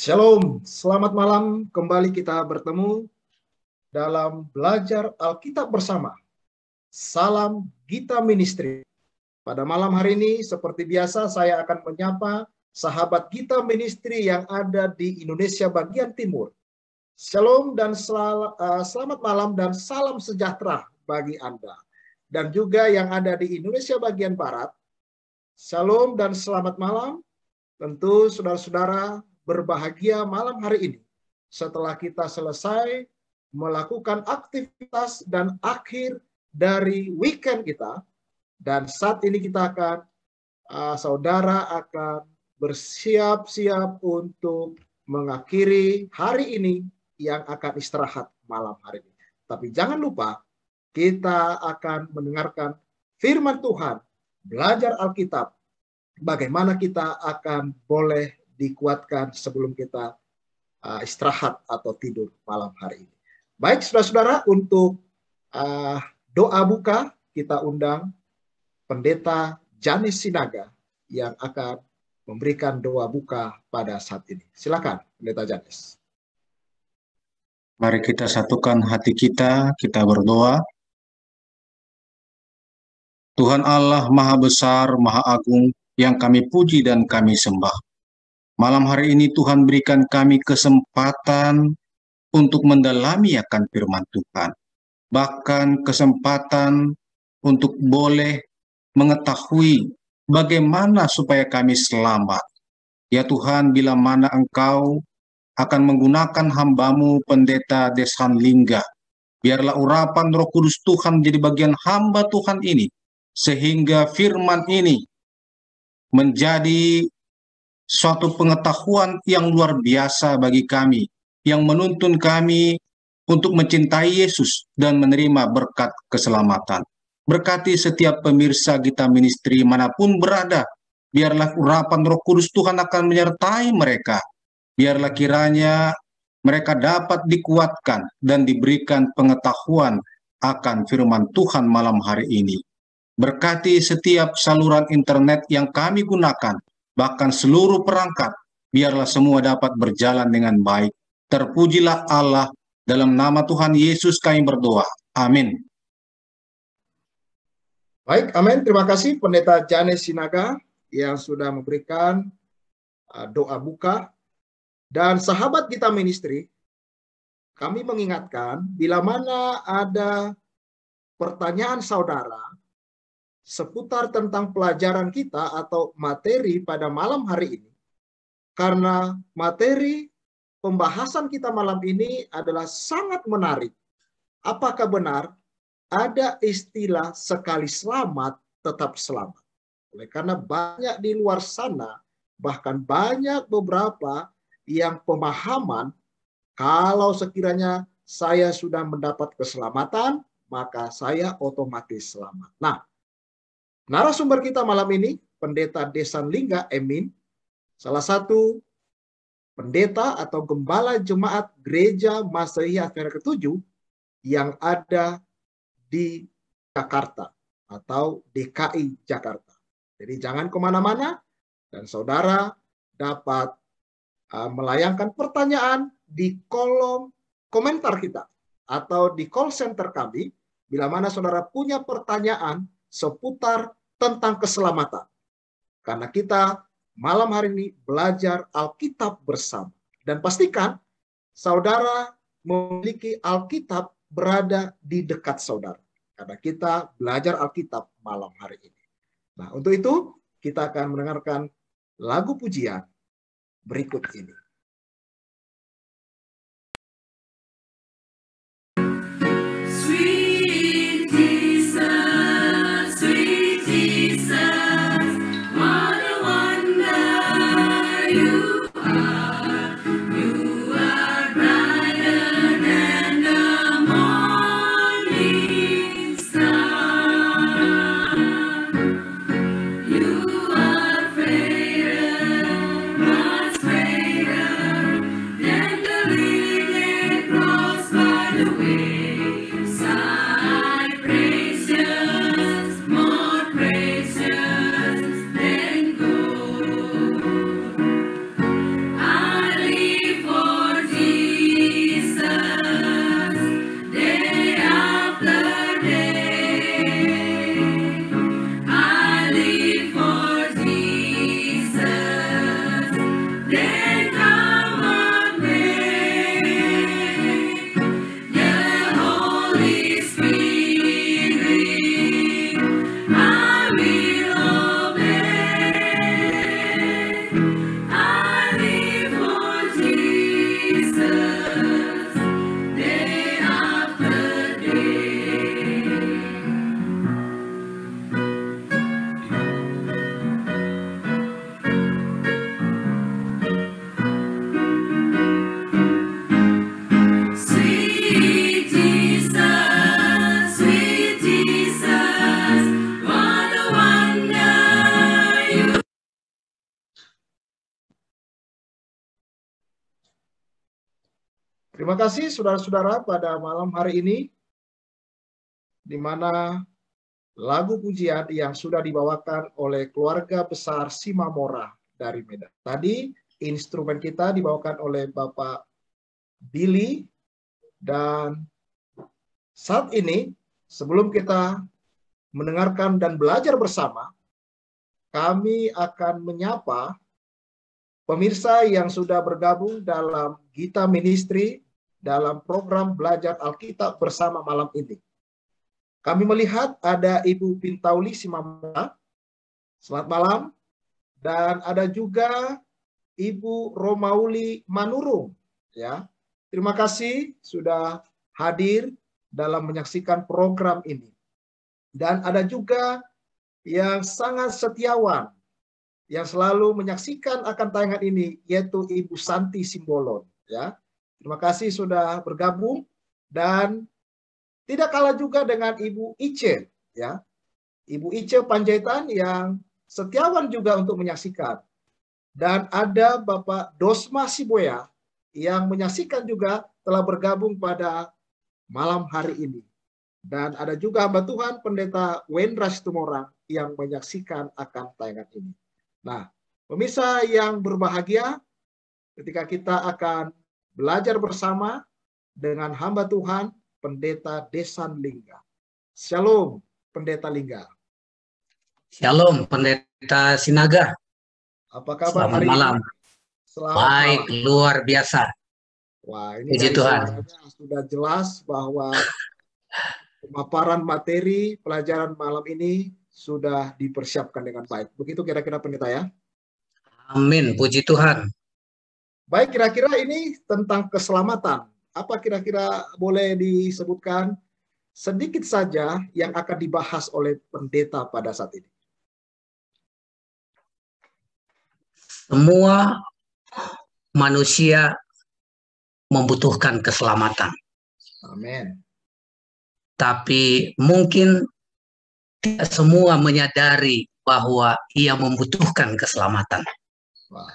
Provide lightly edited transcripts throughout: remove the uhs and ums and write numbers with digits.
Shalom, selamat malam. Kembali kita bertemu dalam belajar Alkitab bersama. Salam Gita Ministry. Pada malam hari ini, seperti biasa, saya akan menyapa sahabat Gita Ministry yang ada di Indonesia bagian timur. Shalom dan selamat malam dan salam sejahtera bagi Anda. Dan juga yang ada di Indonesia bagian barat, shalom dan selamat malam. Tentu saudara-saudara berbahagia malam hari ini setelah kita selesai melakukan aktivitas dan akhir dari weekend kita, dan saat ini kita akan saudara akan bersiap-siap untuk mengakhiri hari ini yang akan istirahat malam hari ini. Tapi jangan lupa kita akan mendengarkan firman Tuhan, belajar Alkitab, bagaimana kita akan boleh dikuatkan sebelum kita istirahat atau tidur malam hari ini. Baik saudara-saudara, untuk doa buka kita undang Pendeta Janis Sinaga yang akan memberikan doa buka pada saat ini. Silakan Pendeta Janis. Mari kita satukan hati kita berdoa. Tuhan Allah Maha Besar, Maha Agung, yang kami puji dan kami sembah. Malam hari ini Tuhan berikan kami kesempatan untuk mendalami akan firman Tuhan. Bahkan kesempatan untuk boleh mengetahui bagaimana supaya kami selamat. Ya Tuhan, bila mana Engkau akan menggunakan hamba-Mu Pendeta Desan Lingga, biarlah urapan Roh Kudus Tuhan menjadi bagian hamba Tuhan ini, sehingga firman ini menjadi suatu pengetahuan yang luar biasa bagi kami, yang menuntun kami untuk mencintai Yesus dan menerima berkat keselamatan. Berkati setiap pemirsa Gita Ministry manapun berada, biarlah urapan Roh Kudus Tuhan akan menyertai mereka. Biarlah kiranya mereka dapat dikuatkan dan diberikan pengetahuan akan firman Tuhan malam hari ini. Berkati setiap saluran internet yang kami gunakan, bahkan seluruh perangkat, biarlah semua dapat berjalan dengan baik. Terpujilah Allah, dalam nama Tuhan Yesus kami berdoa. Amin. Baik, amin. Terima kasih Pendeta Janis Sinaga yang sudah memberikan doa buka. Dan sahabat Gita Ministry, kami mengingatkan bila mana ada pertanyaan saudara seputar tentang pelajaran kita atau materi pada malam hari ini. Karena materi pembahasan kita malam ini adalah sangat menarik. Apakah benar ada istilah sekali selamat tetap selamat? Oleh karena banyak di luar sana, bahkan banyak beberapa yang pemahaman kalau sekiranya saya sudah mendapat keselamatan, maka saya otomatis selamat. Nah, narasumber kita malam ini, Pendeta Desan Lingga Emin, salah satu pendeta atau gembala jemaat Gereja Masehi Advent ke-7 yang ada di Jakarta atau DKI Jakarta. Jadi jangan kemana-mana dan saudara dapat melayangkan pertanyaan di kolom komentar kita atau di call center kami bila mana saudara punya pertanyaan seputar tentang keselamatan. Karena kita malam hari ini belajar Alkitab bersama. Dan pastikan saudara memiliki Alkitab berada di dekat saudara. Karena kita belajar Alkitab malam hari ini. Nah, untuk itu kita akan mendengarkan lagu pujian berikut ini. You are greater, much greater. Terima kasih saudara-saudara pada malam hari ini, di mana lagu pujian yang sudah dibawakan oleh keluarga besar Simamora dari Medan. Tadi instrumen kita dibawakan oleh Bapak Billy, dan saat ini sebelum kita mendengarkan dan belajar bersama, kami akan menyapa pemirsa yang sudah bergabung dalam Gita Ministry dalam program belajar Alkitab bersama malam ini. Kami melihat ada Ibu Pintauli Simamora, selamat malam, dan ada juga Ibu Romauli Manurung. Ya, terima kasih sudah hadir dalam menyaksikan program ini. Dan ada juga yang sangat setiawan, yang selalu menyaksikan akan tayangan ini, yaitu Ibu Santi Simbolon. Ya, terima kasih sudah bergabung, dan tidak kalah juga dengan Ibu Ice, ya, Ibu Ice Panjaitan yang setiawan juga untuk menyaksikan. Dan ada Bapak Dosma Siboya yang menyaksikan juga telah bergabung pada malam hari ini. Dan ada juga hamba Tuhan Pendeta Wendra Situmorang yang menyaksikan akan tayangan ini. Nah, pemirsa yang berbahagia, ketika kita akan belajar bersama dengan hamba Tuhan Pendeta Desan Lingga. Shalom, Pendeta Lingga. Shalom, Pendeta Sinaga. Apa kabar Selamat hari malam. ini? Selamat Baik, malam. luar biasa. Wah, ini Puji dari Tuhan. suaranya sudah jelas bahwa pemaparan materi pelajaran malam ini sudah dipersiapkan dengan baik. Begitu kira-kira Pendeta ya? Amin, puji Tuhan. Baik, kira-kira ini tentang keselamatan. Apa kira-kira boleh disebutkan sedikit saja yang akan dibahas oleh Pendeta pada saat ini? Semua manusia membutuhkan keselamatan. Amin. Tapi mungkin tidak semua menyadari bahwa ia membutuhkan keselamatan. Wah,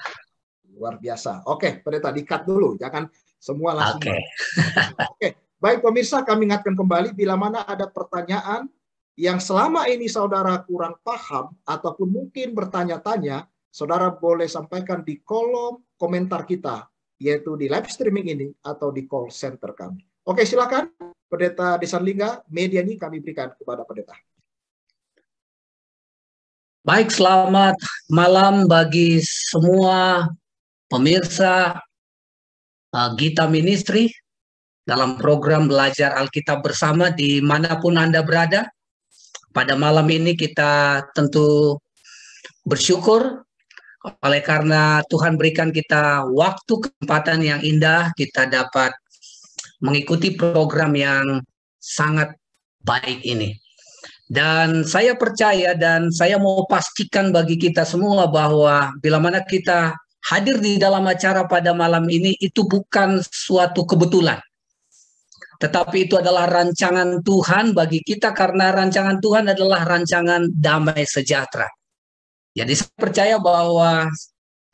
luar biasa. Oke, Pendeta, di-cut dulu. Jangan semua langsung. Oke. Oke, baik pemirsa, kami ingatkan kembali bila mana ada pertanyaan yang selama ini saudara kurang paham ataupun mungkin bertanya-tanya, saudara boleh sampaikan di kolom komentar kita, yaitu di live streaming ini atau di call center kami. Oke, silakan Pendeta Desan Lingga, media ini kami berikan kepada Pendeta. Baik, selamat malam bagi semua pemirsa Gita Ministry dalam program belajar Alkitab bersama dimanapun Anda berada. Pada malam ini kita tentu bersyukur oleh karena Tuhan berikan kita waktu, kesempatan yang indah, kita dapat mengikuti program yang sangat baik ini. Dan saya percaya dan saya mau pastikan bagi kita semua bahwa bila mana kita hadir di dalam acara pada malam ini itu bukan suatu kebetulan. Tetapi itu adalah rancangan Tuhan bagi kita karena rancangan Tuhan adalah rancangan damai sejahtera. Jadi saya percaya bahwa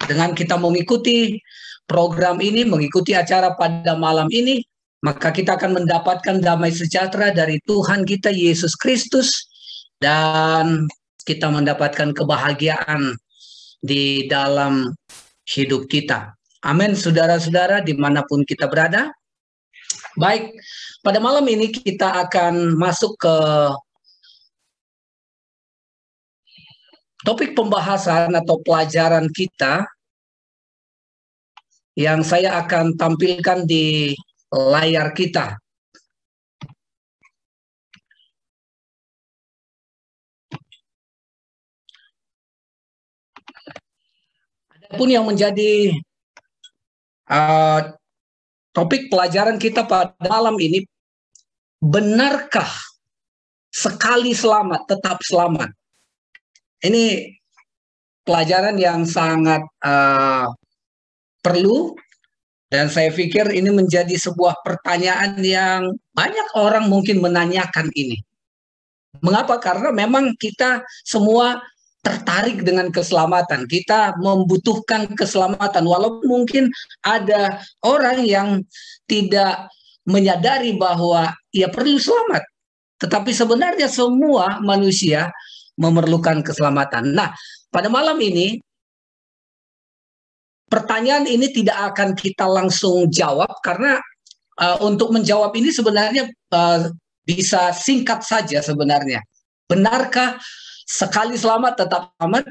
dengan kita mengikuti program ini, mengikuti acara pada malam ini, maka kita akan mendapatkan damai sejahtera dari Tuhan kita Yesus Kristus dan kita mendapatkan kebahagiaan di dalam hidup kita. Amin, saudara-saudara dimanapun kita berada. Baik, pada malam ini kita akan masuk ke topik pembahasan atau pelajaran kita yang saya akan tampilkan di layar kita. Adapun yang menjadi topik pelajaran kita pada malam ini, benarkah sekali selamat tetap selamat? Ini pelajaran yang sangat perlu dan saya pikir ini menjadi sebuah pertanyaan yang banyak orang mungkin menanyakan ini. Mengapa? Karena memang kita semua tertarik dengan keselamatan. Kita membutuhkan keselamatan. Walaupun mungkin ada orang yang tidak menyadari bahwa ia perlu selamat. Tetapi sebenarnya semua manusia memerlukan keselamatan. Nah, pada malam ini, pertanyaan ini tidak akan kita langsung jawab, karena untuk menjawab ini sebenarnya bisa singkat saja sebenarnya. Benarkah sekali selamat tetap selamat?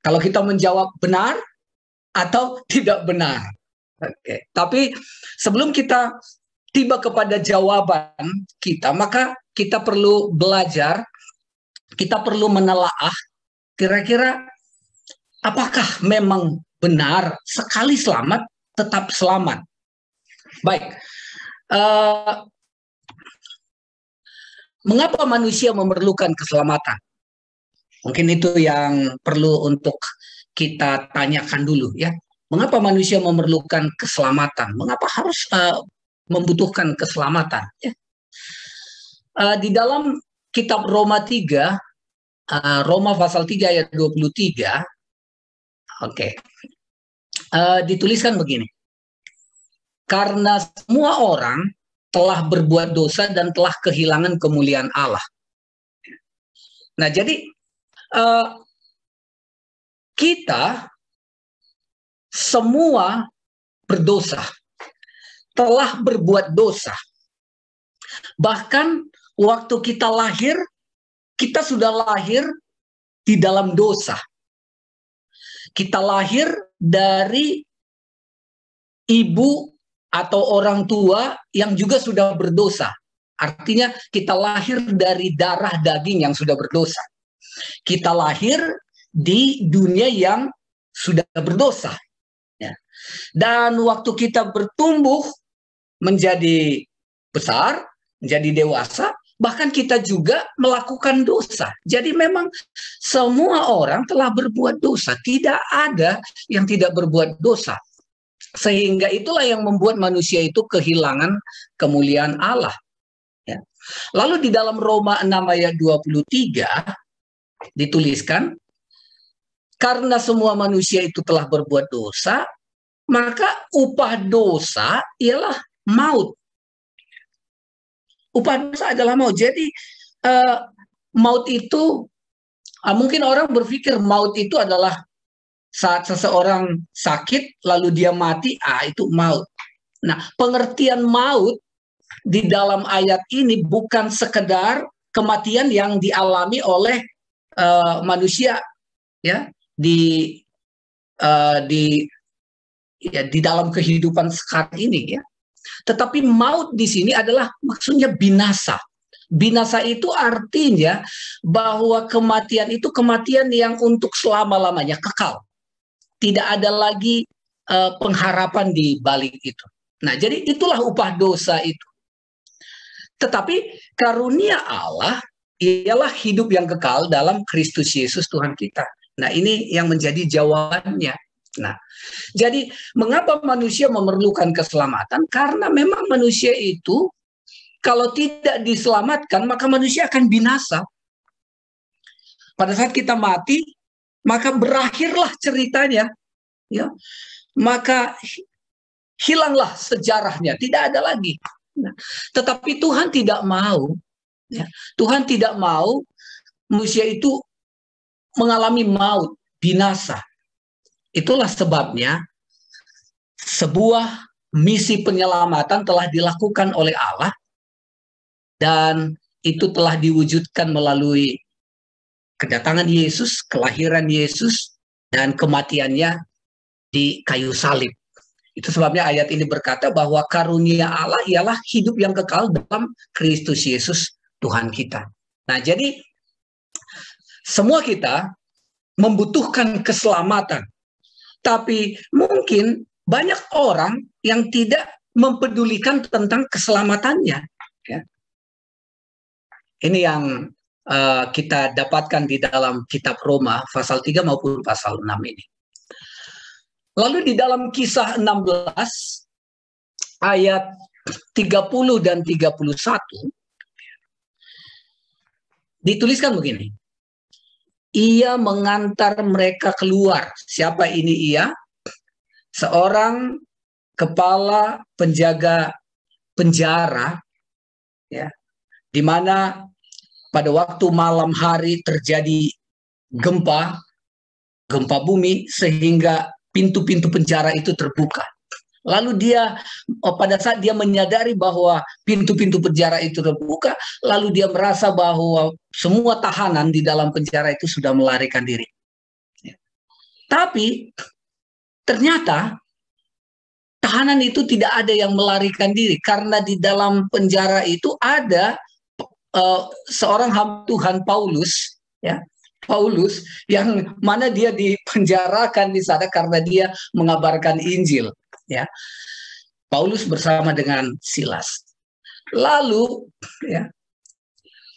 Kalau kita menjawab benar atau tidak benar. Oke. Tapi sebelum kita tiba kepada jawaban kita, maka kita perlu belajar, kita perlu menelaah kira-kira apakah memang benar sekali selamat tetap selamat. Baik. Mengapa manusia memerlukan keselamatan? Mungkin itu yang perlu untuk kita tanyakan dulu ya. Mengapa manusia memerlukan keselamatan? Mengapa harus membutuhkan keselamatan? Ya. Di dalam kitab Roma 3, Roma pasal 3 ayat 23, dituliskan begini. Karena semua orang telah berbuat dosa dan telah kehilangan kemuliaan Allah. Nah, jadi kita semua berdosa, telah berbuat dosa. Bahkan waktu kita lahir, kita sudah lahir di dalam dosa. Kita lahir dari ibu atau orang tua yang juga sudah berdosa. Artinya kita lahir dari darah daging yang sudah berdosa. Kita lahir di dunia yang sudah berdosa. Ya. Dan waktu kita bertumbuh menjadi besar, menjadi dewasa, bahkan kita juga melakukan dosa. Jadi memang semua orang telah berbuat dosa. Tidak ada yang tidak berbuat dosa. Sehingga itulah yang membuat manusia itu kehilangan kemuliaan Allah. Ya. Lalu di dalam Roma 6 ayat 23 dituliskan, karena semua manusia itu telah berbuat dosa, maka upah dosa ialah maut. Upah dosa adalah maut. Jadi maut itu, mungkin orang berpikir maut itu adalah saat seseorang sakit lalu dia mati, itu maut. Nah, pengertian maut di dalam ayat ini bukan sekedar kematian yang dialami oleh manusia ya di dalam kehidupan sekarang ini ya. Tetapi maut di sini adalah maksudnya binasa. Binasa itu artinya bahwa kematian itu kematian yang untuk selama-lamanya, kekal. Tidak ada lagi pengharapan di balik itu. Nah, jadi itulah upah dosa itu. Tetapi karunia Allah ialah hidup yang kekal dalam Kristus Yesus Tuhan kita. Nah, ini yang menjadi jawabannya. Nah, jadi mengapa manusia memerlukan keselamatan? Karena memang manusia itu kalau tidak diselamatkan, maka manusia akan binasa. Pada saat kita mati, maka berakhirlah ceritanya, ya. Maka hilanglah sejarahnya, tidak ada lagi. Nah, tetapi Tuhan tidak mau, ya. Tuhan tidak mau manusia itu mengalami maut, binasa. Itulah sebabnya sebuah misi penyelamatan telah dilakukan oleh Allah, dan itu telah diwujudkan melalui kedatangan Yesus, kelahiran Yesus, dan kematiannya di kayu salib. Itu sebabnya ayat ini berkata bahwa karunia Allah ialah hidup yang kekal dalam Kristus Yesus Tuhan kita. Nah, jadi semua kita membutuhkan keselamatan. Tapi mungkin banyak orang yang tidak mempedulikan tentang keselamatannya. Ya. Ini yang kita dapatkan di dalam kitab Roma pasal 3 maupun pasal 6 ini. Lalu di dalam Kisah 16 ayat 30 dan 31 dituliskan begini. ia mengantar mereka keluar. Siapa ini ia? Seorang kepala penjaga penjara, ya, di mana pada waktu malam hari terjadi gempa bumi sehingga pintu-pintu penjara itu terbuka. Lalu dia pada saat dia menyadari bahwa pintu-pintu penjara itu terbuka, lalu dia merasa bahwa semua tahanan di dalam penjara itu sudah melarikan diri. Tapi ternyata tahanan itu tidak ada yang melarikan diri, karena di dalam penjara itu ada seorang hamba Tuhan, Paulus, ya. Paulus yang mana dia dipenjarakan di sana karena dia mengabarkan Injil, ya. Paulus bersama dengan Silas. Lalu, ya,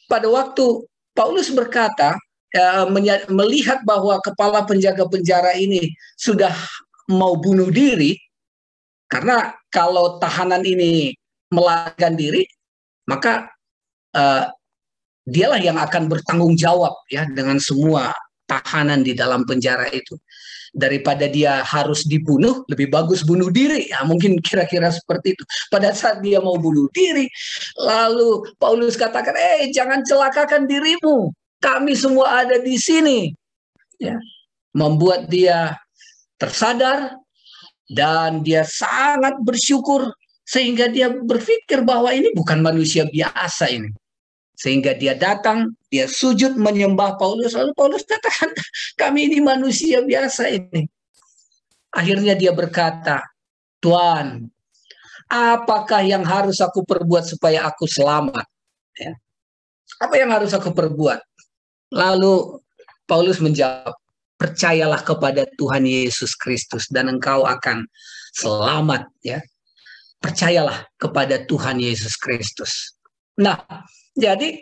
pada waktu Paulus berkata, melihat bahwa kepala penjaga penjara ini sudah mau bunuh diri, karena kalau tahanan ini melarikan diri, maka dialah yang akan bertanggung jawab, ya, dengan semua tahanan di dalam penjara itu. Daripada dia harus dibunuh, lebih bagus bunuh diri. Ya, mungkin kira-kira seperti itu. Pada saat dia mau bunuh diri, lalu Paulus katakan, jangan celakakan dirimu. Kami semua ada di sini. Ya. Membuat dia tersadar dan dia sangat bersyukur sehingga dia berpikir bahwa ini bukan manusia biasa ini. Sehingga dia datang, dia sujud menyembah Paulus. Lalu Paulus katakan, kami ini manusia biasa ini. Akhirnya dia berkata, Tuhan, apakah yang harus aku perbuat supaya aku selamat? Ya. Apa yang harus aku perbuat? Lalu Paulus menjawab, percayalah kepada Tuhan Yesus Kristus dan engkau akan selamat. Ya. Percayalah kepada Tuhan Yesus Kristus. Nah, jadi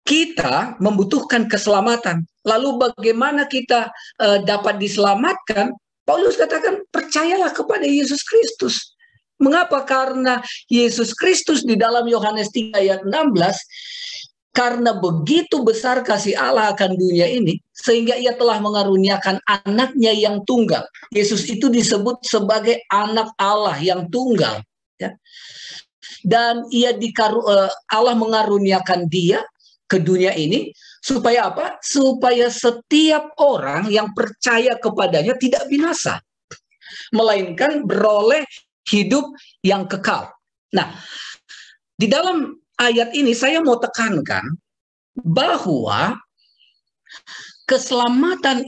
kita membutuhkan keselamatan. Lalu bagaimana kita dapat diselamatkan? Paulus katakan, percayalah kepada Yesus Kristus. Mengapa? Karena Yesus Kristus di dalam Yohanes 3 ayat 16, karena begitu besar kasih Allah akan dunia ini, sehingga ia telah mengaruniakan anaknya yang tunggal. Yesus itu disebut sebagai anak Allah yang tunggal. Ya. Dan Allah mengaruniakan dia ke dunia ini supaya apa? Supaya setiap orang yang percaya kepadanya tidak binasa, melainkan beroleh hidup yang kekal. Nah, di dalam ayat ini saya mau tekankan bahwa keselamatan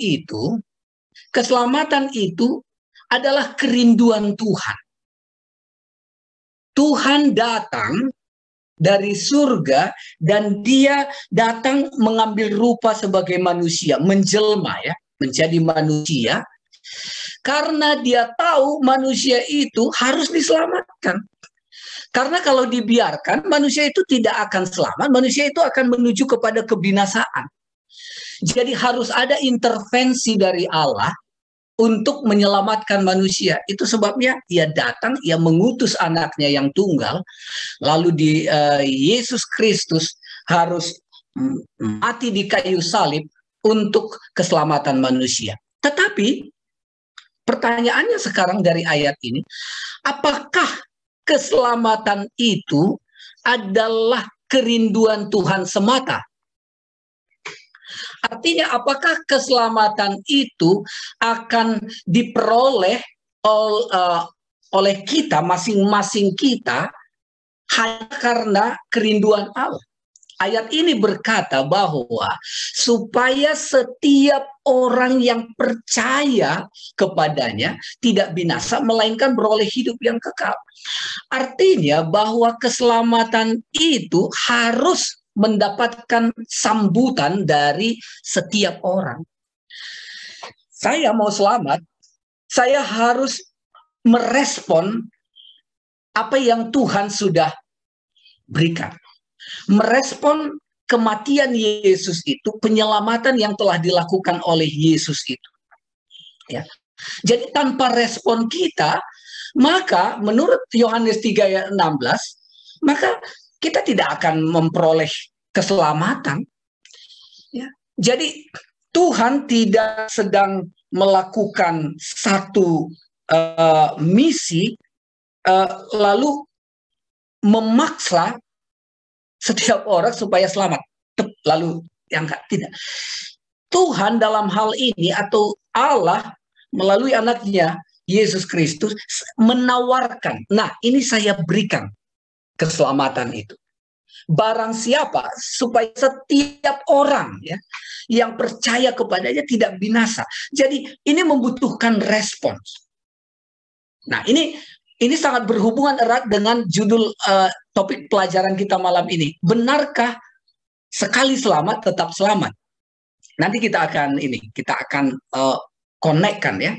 itu adalah kerinduan Tuhan. Tuhan datang dari surga dan dia datang mengambil rupa sebagai manusia, menjelma, ya, menjadi manusia, karena dia tahu manusia itu harus diselamatkan. Karena kalau dibiarkan, manusia itu tidak akan selamat, manusia itu akan menuju kepada kebinasaan. Jadi harus ada intervensi dari Allah untuk menyelamatkan manusia. Itu sebabnya ia datang, ia mengutus anaknya yang tunggal, lalu Yesus Kristus harus mati di kayu salib untuk keselamatan manusia. Tetapi pertanyaannya sekarang dari ayat ini, apakah keselamatan itu adalah kerinduan Tuhan semata? Artinya, apakah keselamatan itu akan diperoleh oleh kita, masing-masing kita, hanya karena kerinduan Allah? Ayat ini berkata bahwa supaya setiap orang yang percaya kepadanya tidak binasa, melainkan beroleh hidup yang kekal. Artinya bahwa keselamatan itu harus mendapatkan sambutan dari setiap orang. Saya mau selamat, saya harus merespon apa yang Tuhan sudah berikan. Merespon kematian Yesus itu, penyelamatan yang telah dilakukan oleh Yesus itu. Ya. Jadi tanpa respon kita, maka menurut Yohanes 3 ayat 16, maka kita tidak akan memperoleh keselamatan. Jadi Tuhan tidak sedang melakukan satu misi lalu memaksa setiap orang supaya selamat. Lalu yang tidak. Tuhan dalam hal ini atau Allah melalui anaknya Yesus Kristus menawarkan. Nah, ini saya berikan keselamatan itu. Barang siapa supaya setiap orang ya yang percaya kepadanya tidak binasa. Jadi ini membutuhkan respons. Nah, ini sangat berhubungan erat dengan judul topik pelajaran kita malam ini. Benarkah sekali selamat tetap selamat? Nanti kita akan konekkan ya.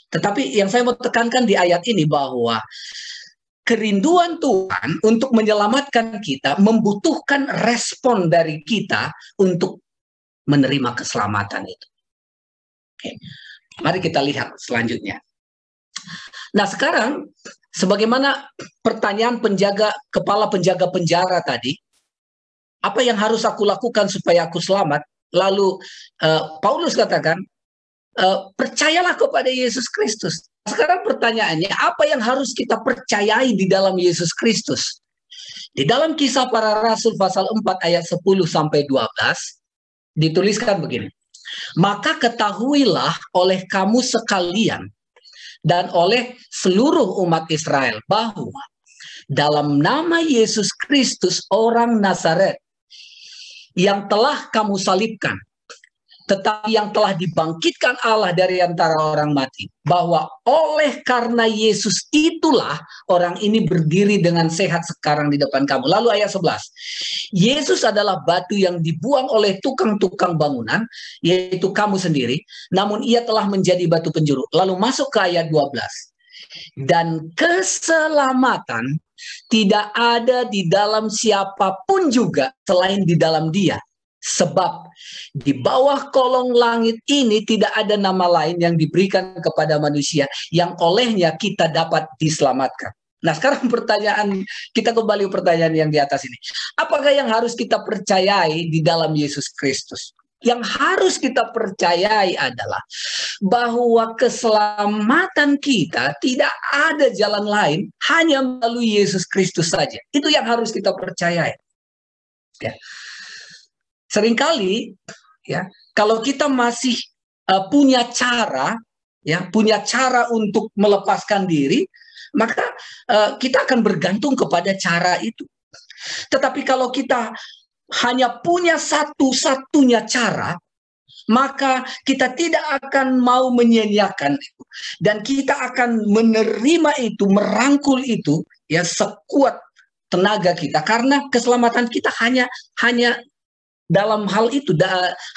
Tetapi yang saya mau tekankan di ayat ini bahwa kerinduan Tuhan untuk menyelamatkan kita membutuhkan respon dari kita untuk menerima keselamatan itu. Oke. Mari kita lihat selanjutnya. Nah, sekarang sebagaimana pertanyaan kepala penjaga penjara tadi, apa yang harus aku lakukan supaya aku selamat? Lalu Paulus katakan, percayalah kepada Yesus Kristus. Sekarang pertanyaannya, apa yang harus kita percayai di dalam Yesus Kristus? Di dalam Kisah Para Rasul pasal 4 ayat 10-12 dituliskan begini. Maka ketahuilah oleh kamu sekalian dan oleh seluruh umat Israel bahwa dalam nama Yesus Kristus orang Nazaret yang telah kamu salibkan, tetapi yang telah dibangkitkan Allah dari antara orang mati, bahwa oleh karena Yesus itulah orang ini berdiri dengan sehat sekarang di depan kamu. Lalu ayat 11, Yesus adalah batu yang dibuang oleh tukang-tukang bangunan, yaitu kamu sendiri, namun ia telah menjadi batu penjuru. Lalu masuk ke ayat 12, dan keselamatan tidak ada di dalam siapapun juga selain di dalam Dia. Sebab di bawah kolong langit ini tidak ada nama lain yang diberikan kepada manusia yang olehnya kita dapat diselamatkan. Nah, sekarang kita kembali pertanyaan yang di atas ini. Apakah yang harus kita percayai di dalam Yesus Kristus? Yang harus kita percayai adalah bahwa keselamatan kita tidak ada jalan lain, hanya melalui Yesus Kristus saja. Itu yang harus kita percayai. Ya. Seringkali ya, kalau kita masih punya cara untuk melepaskan diri, maka kita akan bergantung kepada cara itu. Tetapi kalau kita hanya punya satu-satunya cara, maka kita tidak akan mau menyia-nyiakan itu, dan kita akan menerima itu, merangkul itu ya sekuat tenaga kita, karena keselamatan kita hanya dalam hal itu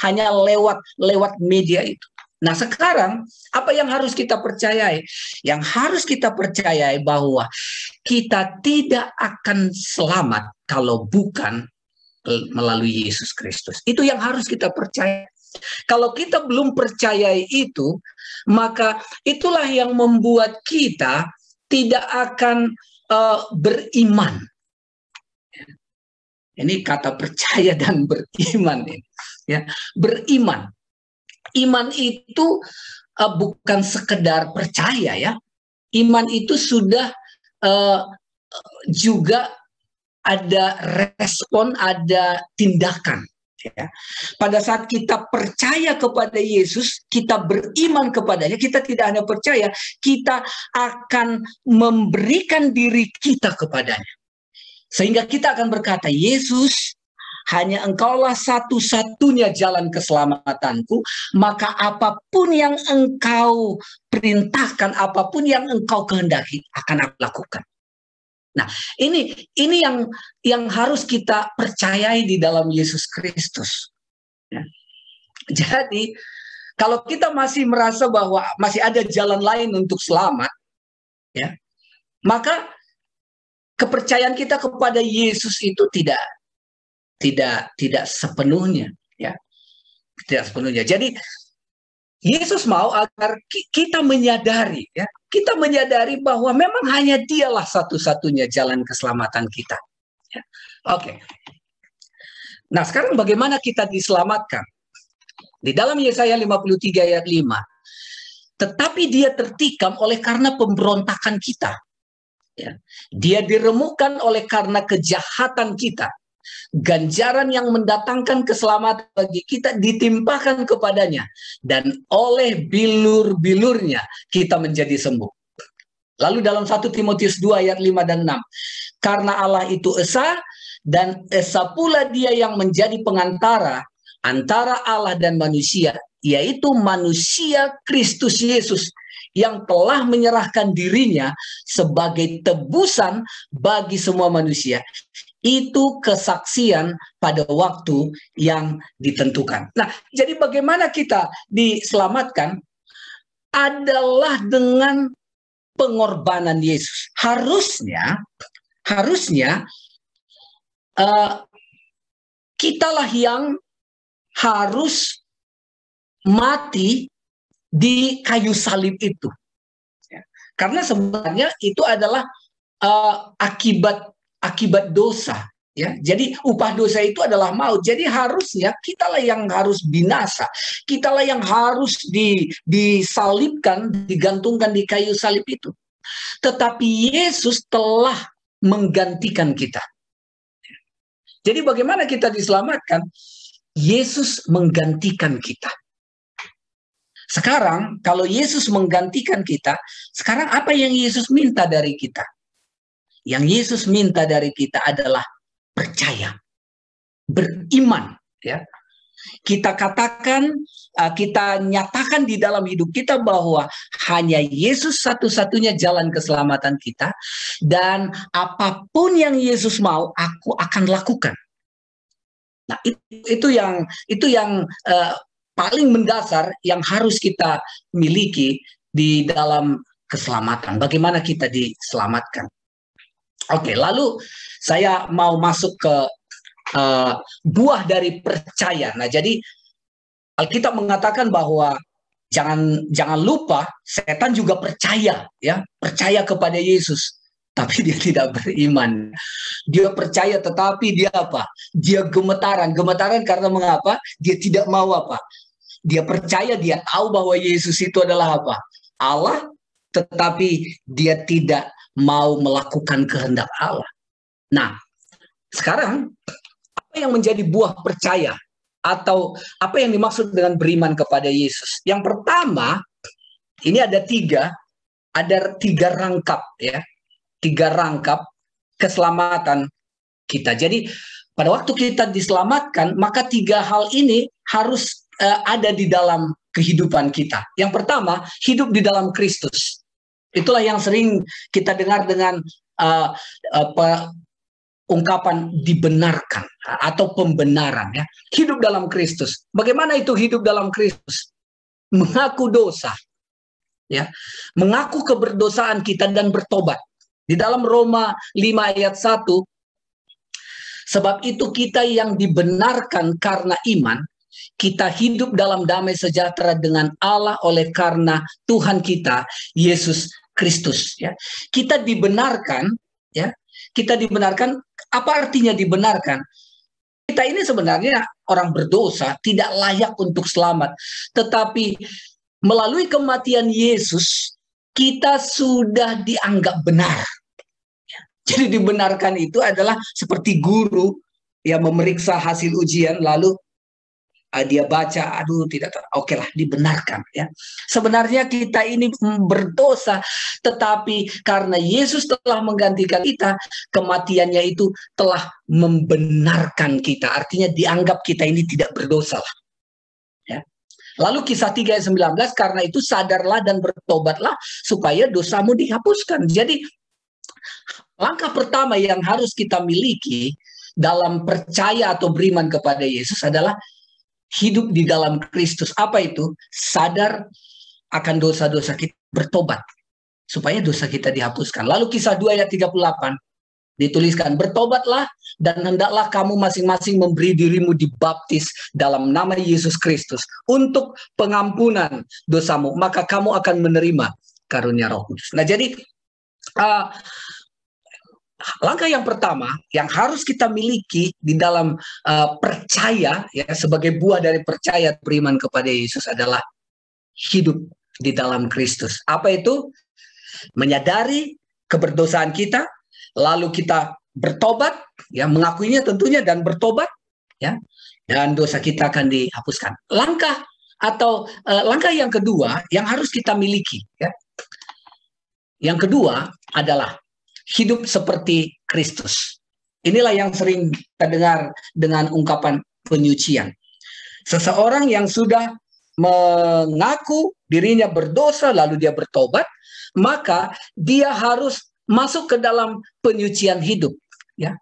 hanya lewat media itu. Nah, sekarang apa yang harus kita percayai? Yang harus kita percayai bahwa kita tidak akan selamat kalau bukan melalui Yesus Kristus. Itu yang harus kita percaya. Kalau kita belum percayai itu, maka itulah yang membuat kita tidak akan beriman. Ini kata percaya dan beriman ini, ya. Beriman. Iman itu bukan sekedar percaya ya. Iman itu sudah juga ada respon, ada tindakan. Ya. Pada saat kita percaya kepada Yesus, kita beriman kepadanya, kita tidak hanya percaya, kita akan memberikan diri kita kepadanya. Sehingga kita akan berkata, Yesus, hanya Engkaulah satu-satunya jalan keselamatanku, maka apapun yang Engkau perintahkan, apapun yang Engkau kehendaki, akan aku lakukan. Nah, ini yang harus kita percayai di dalam Yesus Kristus. Ya. Jadi, kalau kita masih merasa bahwa masih ada jalan lain untuk selamat, ya, maka kepercayaan kita kepada Yesus itu tidak sepenuhnya, ya, tidak sepenuhnya. Jadi Yesus mau agar kita menyadari, ya, kita menyadari bahwa memang hanya Dialah satu-satunya jalan keselamatan kita. Ya. Oke. Nah, sekarang bagaimana kita diselamatkan? Di dalam Yesaya 53 ayat 5. Tetapi dia tertikam oleh karena pemberontakan kita. Ya. Dia diremukkan oleh karena kejahatan kita. Ganjaran yang mendatangkan keselamatan bagi kita ditimpakan kepadanya. Dan oleh bilur-bilurnya kita menjadi sembuh. Lalu dalam 1 Timotius 2 ayat 5 dan 6. Karena Allah itu esa, dan esa pula dia yang menjadi pengantara antara Allah dan manusia, yaitu manusia Kristus Yesus yang telah menyerahkan dirinya sebagai tebusan bagi semua manusia. Itu kesaksian pada waktu yang ditentukan. Nah, jadi bagaimana kita diselamatkan adalah dengan pengorbanan Yesus. Harusnya kitalah yang harus mati di kayu salib itu. Karena sebenarnya itu adalah akibat dosa. Ya, jadi upah dosa itu adalah maut. Jadi harusnya kitalah yang harus binasa. Kitalah yang harus disalibkan, digantungkan di kayu salib itu. Tetapi Yesus telah menggantikan kita. Jadi bagaimana kita diselamatkan? Yesus menggantikan kita. Sekarang kalau Yesus menggantikan kita, sekarang apa yang Yesus minta dari kita? Yang Yesus minta dari kita adalah percaya, beriman, ya. Kita katakan, kita nyatakan di dalam hidup kita bahwa hanya Yesus satu-satunya jalan keselamatan kita, dan apapun yang Yesus mau, aku akan lakukan. Nah, itu yang paling mendasar yang harus kita miliki di dalam keselamatan. Bagaimana kita diselamatkan? Oke, lalu saya mau masuk ke buah dari percaya. Nah, jadi Alkitab mengatakan bahwa jangan lupa setan juga percaya, ya, percaya kepada Yesus, tapi dia tidak beriman. Dia percaya tetapi dia apa? Dia gemetaran karena mengapa? Dia tidak mau apa? Dia percaya, dia tahu bahwa Yesus itu adalah apa? Allah, tetapi dia tidak mau melakukan kehendak Allah. Nah, sekarang apa yang menjadi buah percaya atau apa yang dimaksud dengan beriman kepada Yesus? Yang pertama, ini ada tiga rangkap, ya, 3 rangkap keselamatan kita. Jadi pada waktu kita diselamatkan, maka 3 hal ini harus ada di dalam kehidupan kita. Yang pertama, hidup di dalam Kristus. Itulah yang sering kita dengar dengan ungkapan dibenarkan atau pembenaran, ya. Hidup dalam Kristus. Bagaimana itu hidup dalam Kristus? Mengaku dosa, ya. Mengaku keberdosaan kita dan bertobat. Di dalam Roma 5 ayat 1, sebab itu kita yang dibenarkan karena iman, kita hidup dalam damai sejahtera dengan Allah oleh karena Tuhan kita Yesus Kristus, ya. Kita dibenarkan, ya. Kita dibenarkan. Apa artinya dibenarkan? Kita ini sebenarnya orang berdosa, tidak layak untuk selamat. Tetapi melalui kematian Yesus, kita sudah dianggap benar. Jadi dibenarkan itu adalah seperti guru yang memeriksa hasil ujian, lalu dia baca, aduh tidak, oke lah, dibenarkan, ya. Sebenarnya kita ini berdosa, tetapi karena Yesus telah menggantikan kita, kematiannya itu telah membenarkan kita. Artinya dianggap kita ini tidak berdosa lah, ya. Lalu Kisah 3 ayat 19, karena itu sadarlah dan bertobatlah supaya dosamu dihapuskan. Jadi langkah pertama yang harus kita miliki dalam percaya atau beriman kepada Yesus adalah hidup di dalam Kristus. Apa itu? Sadar akan dosa-dosa kita, bertobat supaya dosa kita dihapuskan. Lalu Kisah 2 ayat 38 dituliskan, bertobatlah dan hendaklah kamu masing-masing memberi dirimu dibaptis dalam nama Yesus Kristus untuk pengampunan dosamu, maka kamu akan menerima karunia Roh Kudus. Nah, jadi langkah yang pertama yang harus kita miliki di dalam percaya, ya, sebagai buah dari percaya beriman kepada Yesus adalah hidup di dalam Kristus. Apa itu? Menyadari keberdosaan kita, lalu kita bertobat, ya, mengakuinya tentunya dan bertobat, ya, dan dosa kita akan dihapuskan. Langkah yang kedua yang harus kita miliki, ya. Yang kedua adalah hidup seperti Kristus. Inilah yang sering kita dengar dengan ungkapan penyucian. Seseorang yang sudah mengaku dirinya berdosa lalu dia bertobat, maka dia harus masuk ke dalam penyucian hidup, ya.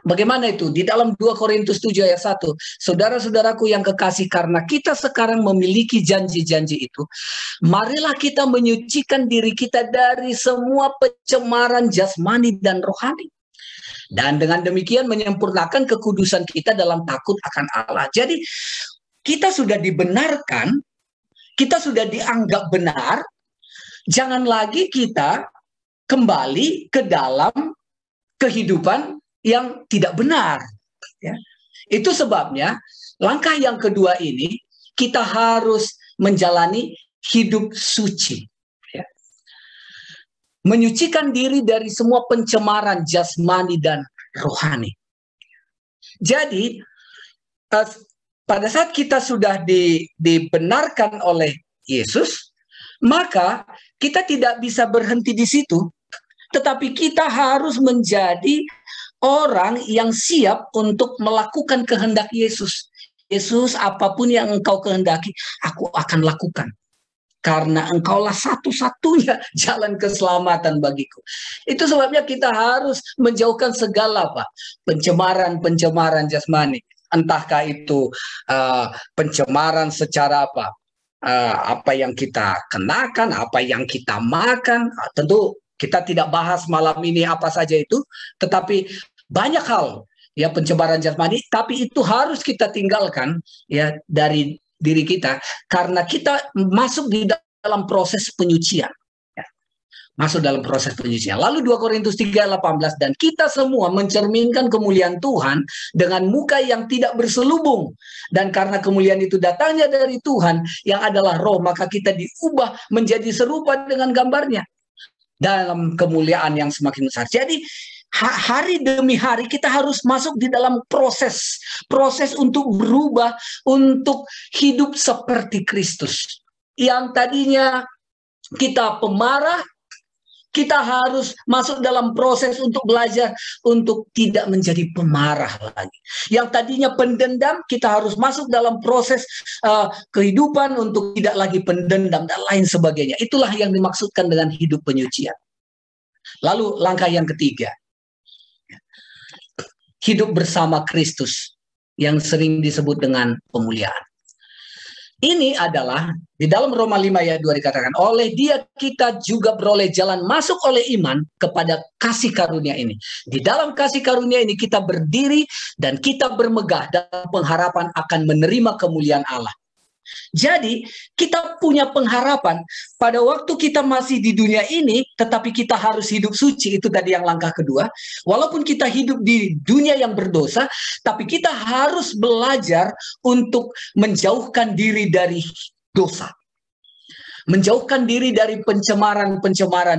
Bagaimana itu? Di dalam 2 Korintus 7 ayat 1, saudara-saudaraku yang kekasih, karena kita sekarang memiliki janji-janji itu, marilah kita menyucikan diri kita dari semua pencemaran jasmani dan rohani. Dan dengan demikian menyempurnakan kekudusan kita dalam takut akan Allah. Jadi kita sudah dibenarkan, kita sudah dianggap benar, jangan lagi kita kembali ke dalam kehidupan yang tidak benar, ya. Itu sebabnya langkah yang kedua ini kita harus menjalani hidup suci, ya. Menyucikan diri dari semua pencemaran jasmani dan rohani. Jadi pada saat kita sudah dibenarkan oleh Yesus, maka kita tidak bisa berhenti di situ, tetapi kita harus menjadi orang yang siap untuk melakukan kehendak Yesus. Yesus, apapun yang engkau kehendaki, aku akan lakukan. Karena engkaulah satu-satunya jalan keselamatan bagiku. Itu sebabnya kita harus menjauhkan segala pencemaran jasmani. Entahkah itu pencemaran secara apa yang kita kenakan, apa yang kita makan. Tentu kita tidak bahas malam ini apa saja itu, tetapi banyak hal, ya, pencemaran jasmani, tapi itu harus kita tinggalkan, ya, dari diri kita karena kita masuk di dalam proses penyucian, ya. Masuk dalam proses penyucian. Lalu 2 Korintus 3:18, dan kita semua mencerminkan kemuliaan Tuhan dengan muka yang tidak berselubung, dan karena kemuliaan itu datangnya dari Tuhan yang adalah Roh, maka kita diubah menjadi serupa dengan gambarnya dalam kemuliaan yang semakin besar. Jadi hari demi hari kita harus masuk di dalam proses untuk berubah, untuk hidup seperti Kristus. Yang tadinya kita pemarah, kita harus masuk dalam proses untuk belajar untuk tidak menjadi pemarah lagi. Yang tadinya pendendam, kita harus masuk dalam proses kehidupan untuk tidak lagi pendendam dan lain sebagainya. Itulah yang dimaksudkan dengan hidup penyucian. Lalu langkah yang ketiga, hidup bersama Kristus, yang sering disebut dengan pemuliaan. Ini adalah di dalam Roma 5 ayat 2 dikatakan, oleh Dia kita juga beroleh jalan masuk oleh iman kepada kasih karunia ini. Di dalam kasih karunia ini kita berdiri dan kita bermegah dalam pengharapan akan menerima kemuliaan Allah. Jadi kita punya pengharapan pada waktu kita masih di dunia ini, tetapi kita harus hidup suci. Itu tadi yang langkah kedua. Walaupun kita hidup di dunia yang berdosa, tapi kita harus belajar untuk menjauhkan diri dari dosa, menjauhkan diri dari pencemaran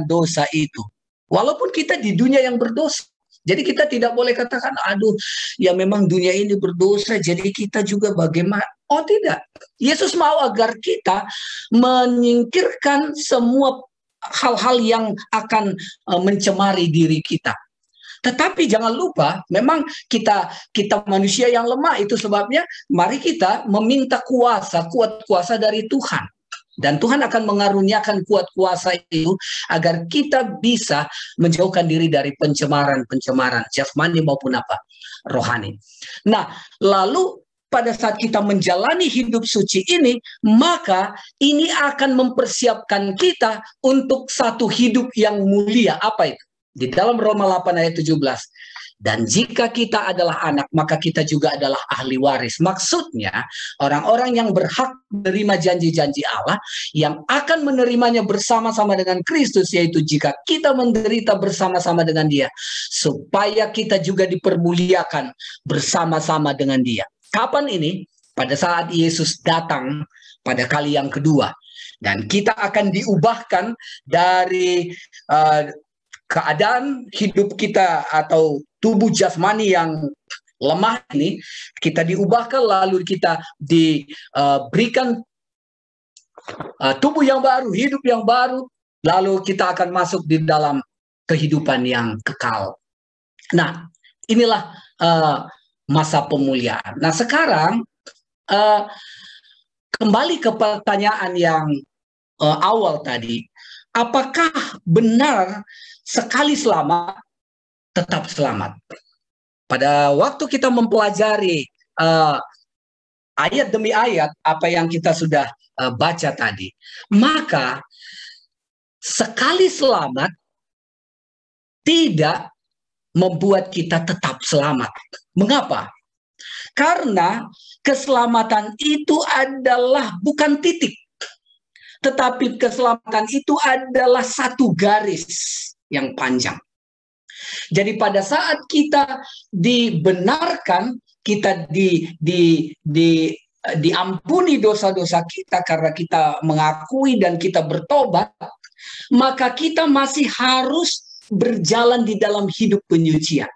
dosa itu. Walaupun kita di dunia yang berdosa. Jadi kita tidak boleh katakan, aduh, ya memang dunia ini berdosa, jadi kita juga bagaimana? Oh tidak. Yesus mau agar kita menyingkirkan semua hal-hal yang akan mencemari diri kita. Tetapi jangan lupa, memang kita manusia yang lemah, itu sebabnya mari kita meminta kuat kuasa dari Tuhan. Dan Tuhan akan mengaruniakan kuat kuasa itu agar kita bisa menjauhkan diri dari pencemaran jasmani maupun rohani. Nah, lalu pada saat kita menjalani hidup suci ini, maka ini akan mempersiapkan kita untuk satu hidup yang mulia. Apa itu? Di dalam Roma 8 ayat 17. Dan jika kita adalah anak, maka kita juga adalah ahli waris. Maksudnya, orang-orang yang berhak menerima janji-janji Allah, yang akan menerimanya bersama-sama dengan Kristus, yaitu jika kita menderita bersama-sama dengan Dia, supaya kita juga dipermuliakan bersama-sama dengan Dia. Kapan ini? Pada saat Yesus datang pada kali yang kedua. Dan kita akan diubahkan dari keadaan hidup kita atau tubuh jasmani yang lemah ini, kita diubahkan lalu kita diberikan tubuh yang baru, hidup yang baru, lalu kita akan masuk di dalam kehidupan yang kekal. Nah, inilah masa pemuliaan. Nah, sekarang kembali ke pertanyaan yang awal tadi, apakah benar sekali selamat tetap selamat? Pada waktu kita mempelajari ayat demi ayat apa yang kita sudah baca tadi, maka sekali selamat tidak membuat kita tetap selamat. Mengapa? Karena keselamatan itu adalah bukan titik, tetapi keselamatan itu adalah satu garis yang panjang. Jadi pada saat kita dibenarkan, kita diampuni dosa-dosa kita karena kita mengakui dan kita bertobat, maka kita masih harus berjalan di dalam hidup penyucian.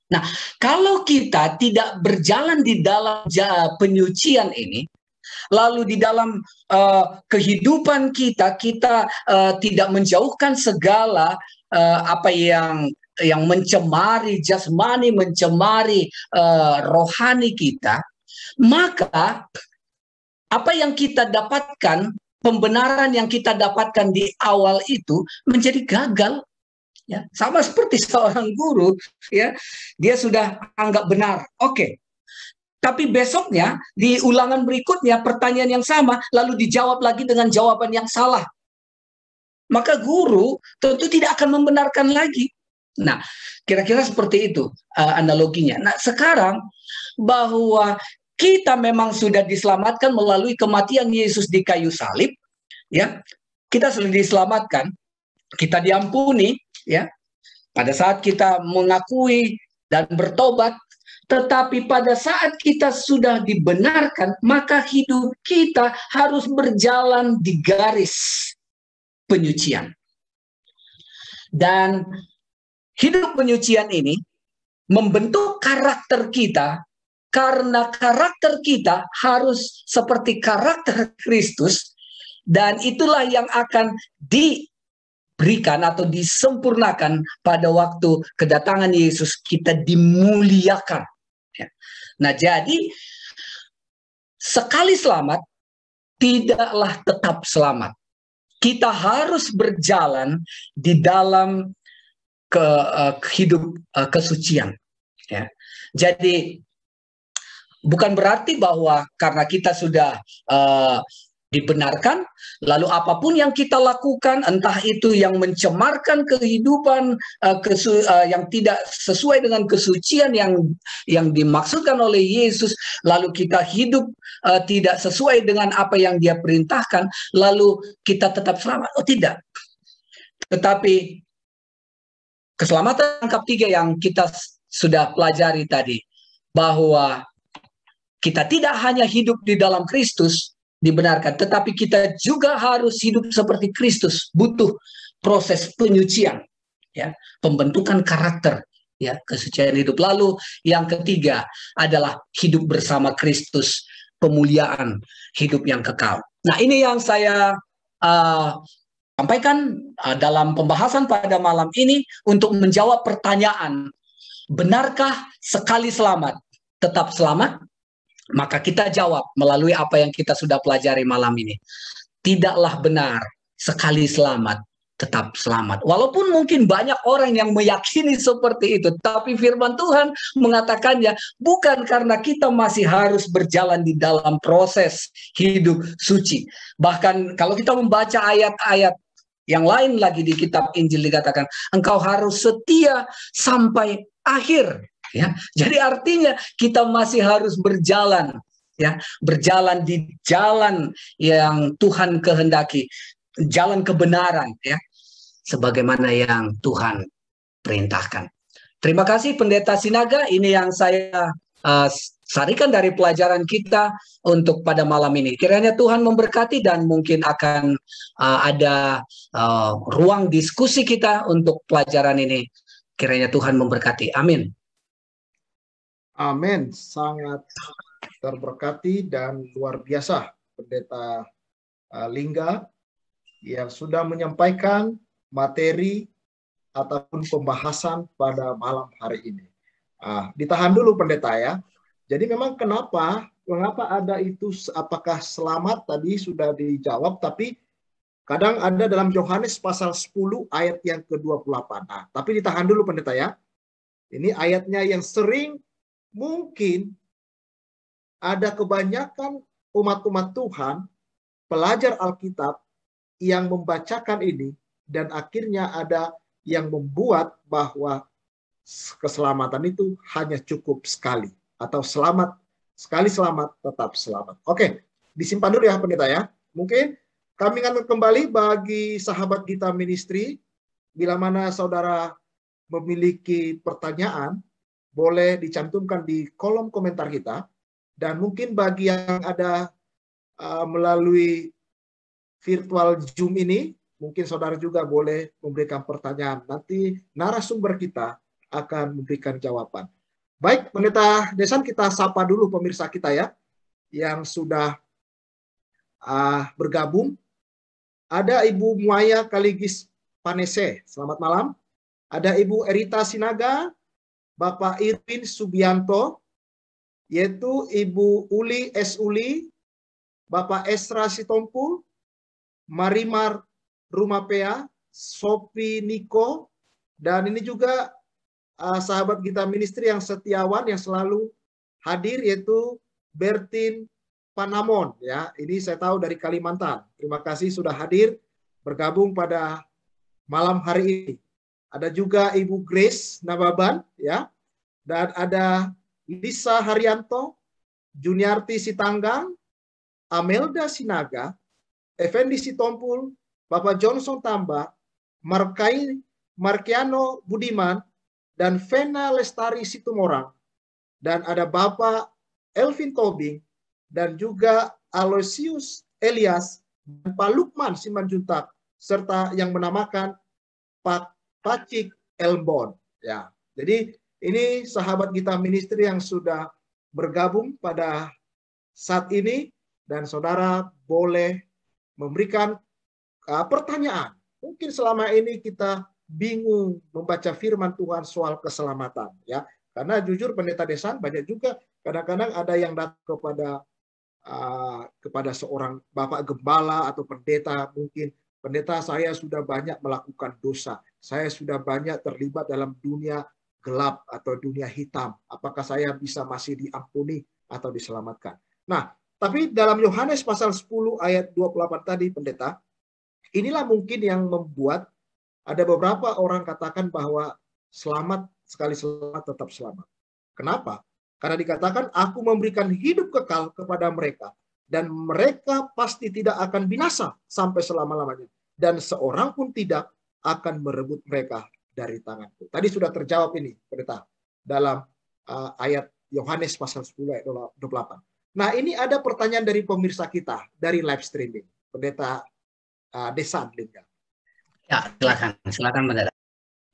Nah, kalau kita tidak berjalan di dalam penyucian ini, lalu di dalam kehidupan kita tidak menjauhkan segala apa yang mencemari jasmani, mencemari rohani kita, maka apa yang kita dapatkan, pembenaran yang kita dapatkan di awal itu menjadi gagal. Ya, sama seperti seorang guru, ya, dia sudah anggap benar, oke. Tapi besoknya di ulangan berikutnya pertanyaan yang sama lalu dijawab lagi dengan jawaban yang salah. Maka guru tentu tidak akan membenarkan lagi. Nah, kira-kira seperti itu analoginya. Nah, sekarang bahwa kita memang sudah diselamatkan melalui kematian Yesus di kayu salib, ya. Kita sudah diselamatkan, kita diampuni, ya. Pada saat kita mengakui dan bertobat, tetapi pada saat kita sudah dibenarkan, maka hidup kita harus berjalan di garis penyucian. Dan hidup penyucian ini membentuk karakter kita, karena karakter kita harus seperti karakter Kristus, dan itulah yang akan diberikan atau disempurnakan pada waktu kedatangan Yesus, kita dimuliakan. Nah, jadi sekali selamat tidaklah tetap selamat. Kita harus berjalan di dalam hidup kesucian. Ya. Jadi bukan berarti bahwa karena kita sudah dibenarkan, lalu apapun yang kita lakukan, entah itu yang mencemarkan kehidupan yang tidak sesuai dengan kesucian yang dimaksudkan oleh Yesus, lalu kita hidup tidak sesuai dengan apa yang Dia perintahkan, lalu kita tetap selamat. Oh, tidak. Tetapi keselamatan angka 3 yang kita sudah pelajari tadi, bahwa kita tidak hanya hidup di dalam Kristus, dibenarkan, tetapi kita juga harus hidup seperti Kristus, butuh proses penyucian, ya, pembentukan karakter, ya, kesucian hidup. Lalu yang ketiga adalah hidup bersama Kristus, pemuliaan hidup yang kekal. Nah, ini yang saya sampaikan dalam pembahasan pada malam ini untuk menjawab pertanyaan, benarkah sekali selamat tetap selamat? Maka kita jawab melalui apa yang kita sudah pelajari malam ini. Tidaklah benar sekali selamat tetap selamat. Walaupun mungkin banyak orang yang meyakini seperti itu, tapi firman Tuhan mengatakannya bukan karena kita masih harus berjalan di dalam proses hidup suci. Bahkan kalau kita membaca ayat-ayat Yang lain lagi di kitab Injil dikatakan, engkau harus setia sampai akhir. Ya, jadi artinya kita masih harus berjalan, ya, berjalan di jalan yang Tuhan kehendaki, jalan kebenaran, ya, sebagaimana yang Tuhan perintahkan. Terima kasih Pendeta Sinaga, ini yang saya sarikan dari pelajaran kita untuk pada malam ini. Kiranya Tuhan memberkati dan mungkin akan ada ruang diskusi kita untuk pelajaran ini. Kiranya Tuhan memberkati. Amin. Amin. Sangat terberkati dan luar biasa Pendeta Lingga yang sudah menyampaikan materi ataupun pembahasan pada malam hari ini. Ditahan dulu Pendeta ya. Jadi memang kenapa ada itu, apakah selamat tadi sudah dijawab, tapi kadang ada dalam Yohanes pasal 10 ayat yang ke-28. Tapi ditahan dulu Pendeta ya. Ini ayatnya yang sering mungkin ada kebanyakan umat-umat Tuhan, pelajar Alkitab yang membacakan ini dan akhirnya ada yang membuat bahwa keselamatan itu hanya cukup sekali atau selamat sekali selamat tetap selamat. Oke, disimpan dulu ya Pendeta ya. Mungkin kami akan kembali bagi sahabat Gita Ministry. Bila mana saudara memiliki pertanyaan, boleh dicantumkan di kolom komentar kita. Dan mungkin bagi yang ada melalui virtual Zoom ini, mungkin saudara juga boleh memberikan pertanyaan. Nanti narasumber kita akan memberikan jawaban. Baik, Pendeta Desan, kita sapa dulu pemirsa kita ya, yang sudah bergabung. Ada Ibu Muaya Kaligis Panese, selamat malam. Ada Ibu Erita Sinaga, Bapak Irwin Subianto, yaitu Ibu Uli S. Uli, Bapak Esra Sitompul, Marimar Rumapea, Sophie Niko, dan ini juga sahabat Gita Ministry yang setiawan yang selalu hadir, yaitu Bertin Panamon ya. Ini saya tahu dari Kalimantan. Terima kasih sudah hadir bergabung pada malam hari ini. Ada juga Ibu Grace Nababan ya. Dan ada Lisa Haryanto, Juniarti Sitanggang, Amelda Sinaga, Effendi Sitompul, Bapak Johnson Tamba, Markiano Budiman, dan Vena Lestari Situmorang. Dan ada Bapak Elvin Tobing, dan juga Aloysius Elias, dan Pak Lukman Simanjuntak, serta yang menamakan Pak Pacik Elbon. Ya, jadi ini sahabat Gita Ministry yang sudah bergabung pada saat ini, dan saudara boleh memberikan pertanyaan. Mungkin selama ini kita bingung membaca firman Tuhan soal keselamatan, ya. Karena jujur Pendeta Desan banyak juga kadang-kadang ada yang datang kepada seorang Bapak Gembala atau pendeta, mungkin pendeta saya sudah banyak melakukan dosa, saya sudah banyak terlibat dalam dunia gelap atau dunia hitam, apakah saya bisa masih diampuni atau diselamatkan? Nah, tapi dalam Yohanes pasal 10 ayat 28 tadi Pendeta, inilah mungkin yang membuat ada beberapa orang katakan bahwa selamat sekali selamat tetap selamat. Kenapa? Karena dikatakan aku memberikan hidup kekal kepada mereka dan mereka pasti tidak akan binasa sampai selama-lamanya dan seorang pun tidak akan merebut mereka dari tanganku. Tadi sudah terjawab ini Pendeta dalam ayat Yohanes pasal 10 ayat 28. Nah, ini ada pertanyaan dari pemirsa kita dari live streaming. Pendeta Desan Lingga. Ya, silakan Pendeta.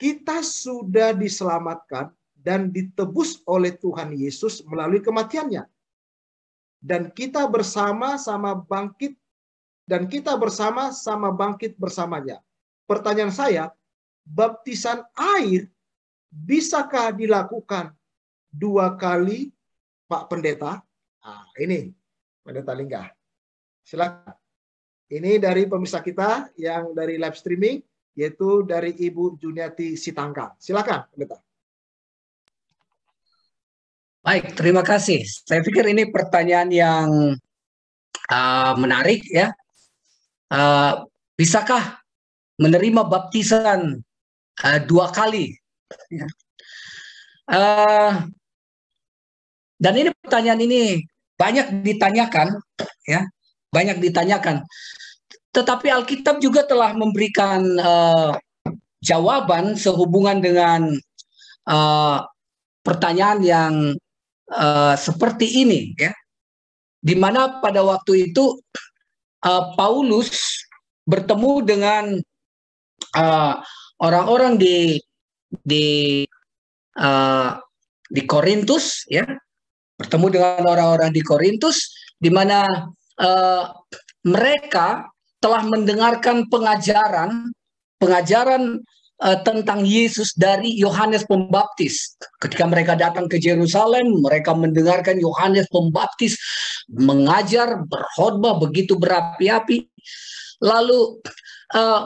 Kita sudah diselamatkan dan ditebus oleh Tuhan Yesus melalui kematiannya. Dan kita bersama-sama bangkit bersamanya. Pertanyaan saya, baptisan air bisakah dilakukan 2 kali, Pak Pendeta? Ini Pendeta Lingga. Silakan. Ini dari pemirsa kita yang dari live streaming, yaitu dari Ibu Juniati Sitanggang. Silakan, Pendeta. Baik, terima kasih. Saya pikir ini pertanyaan yang menarik ya. Bisakah menerima baptisan 2 kali. Ya. Dan ini pertanyaan ini banyak ditanyakan, ya, banyak ditanyakan. Tetapi Alkitab juga telah memberikan jawaban sehubungan dengan pertanyaan yang seperti ini, ya, di mana pada waktu itu Paulus bertemu dengan orang-orang di Korintus, ya, bertemu dengan orang-orang di Korintus, di mana mereka telah mendengarkan pengajaran tentang Yesus dari Yohanes Pembaptis. Ketika mereka datang ke Yerusalem, mereka mendengarkan Yohanes Pembaptis mengajar, berkhotbah begitu berapi-api. Lalu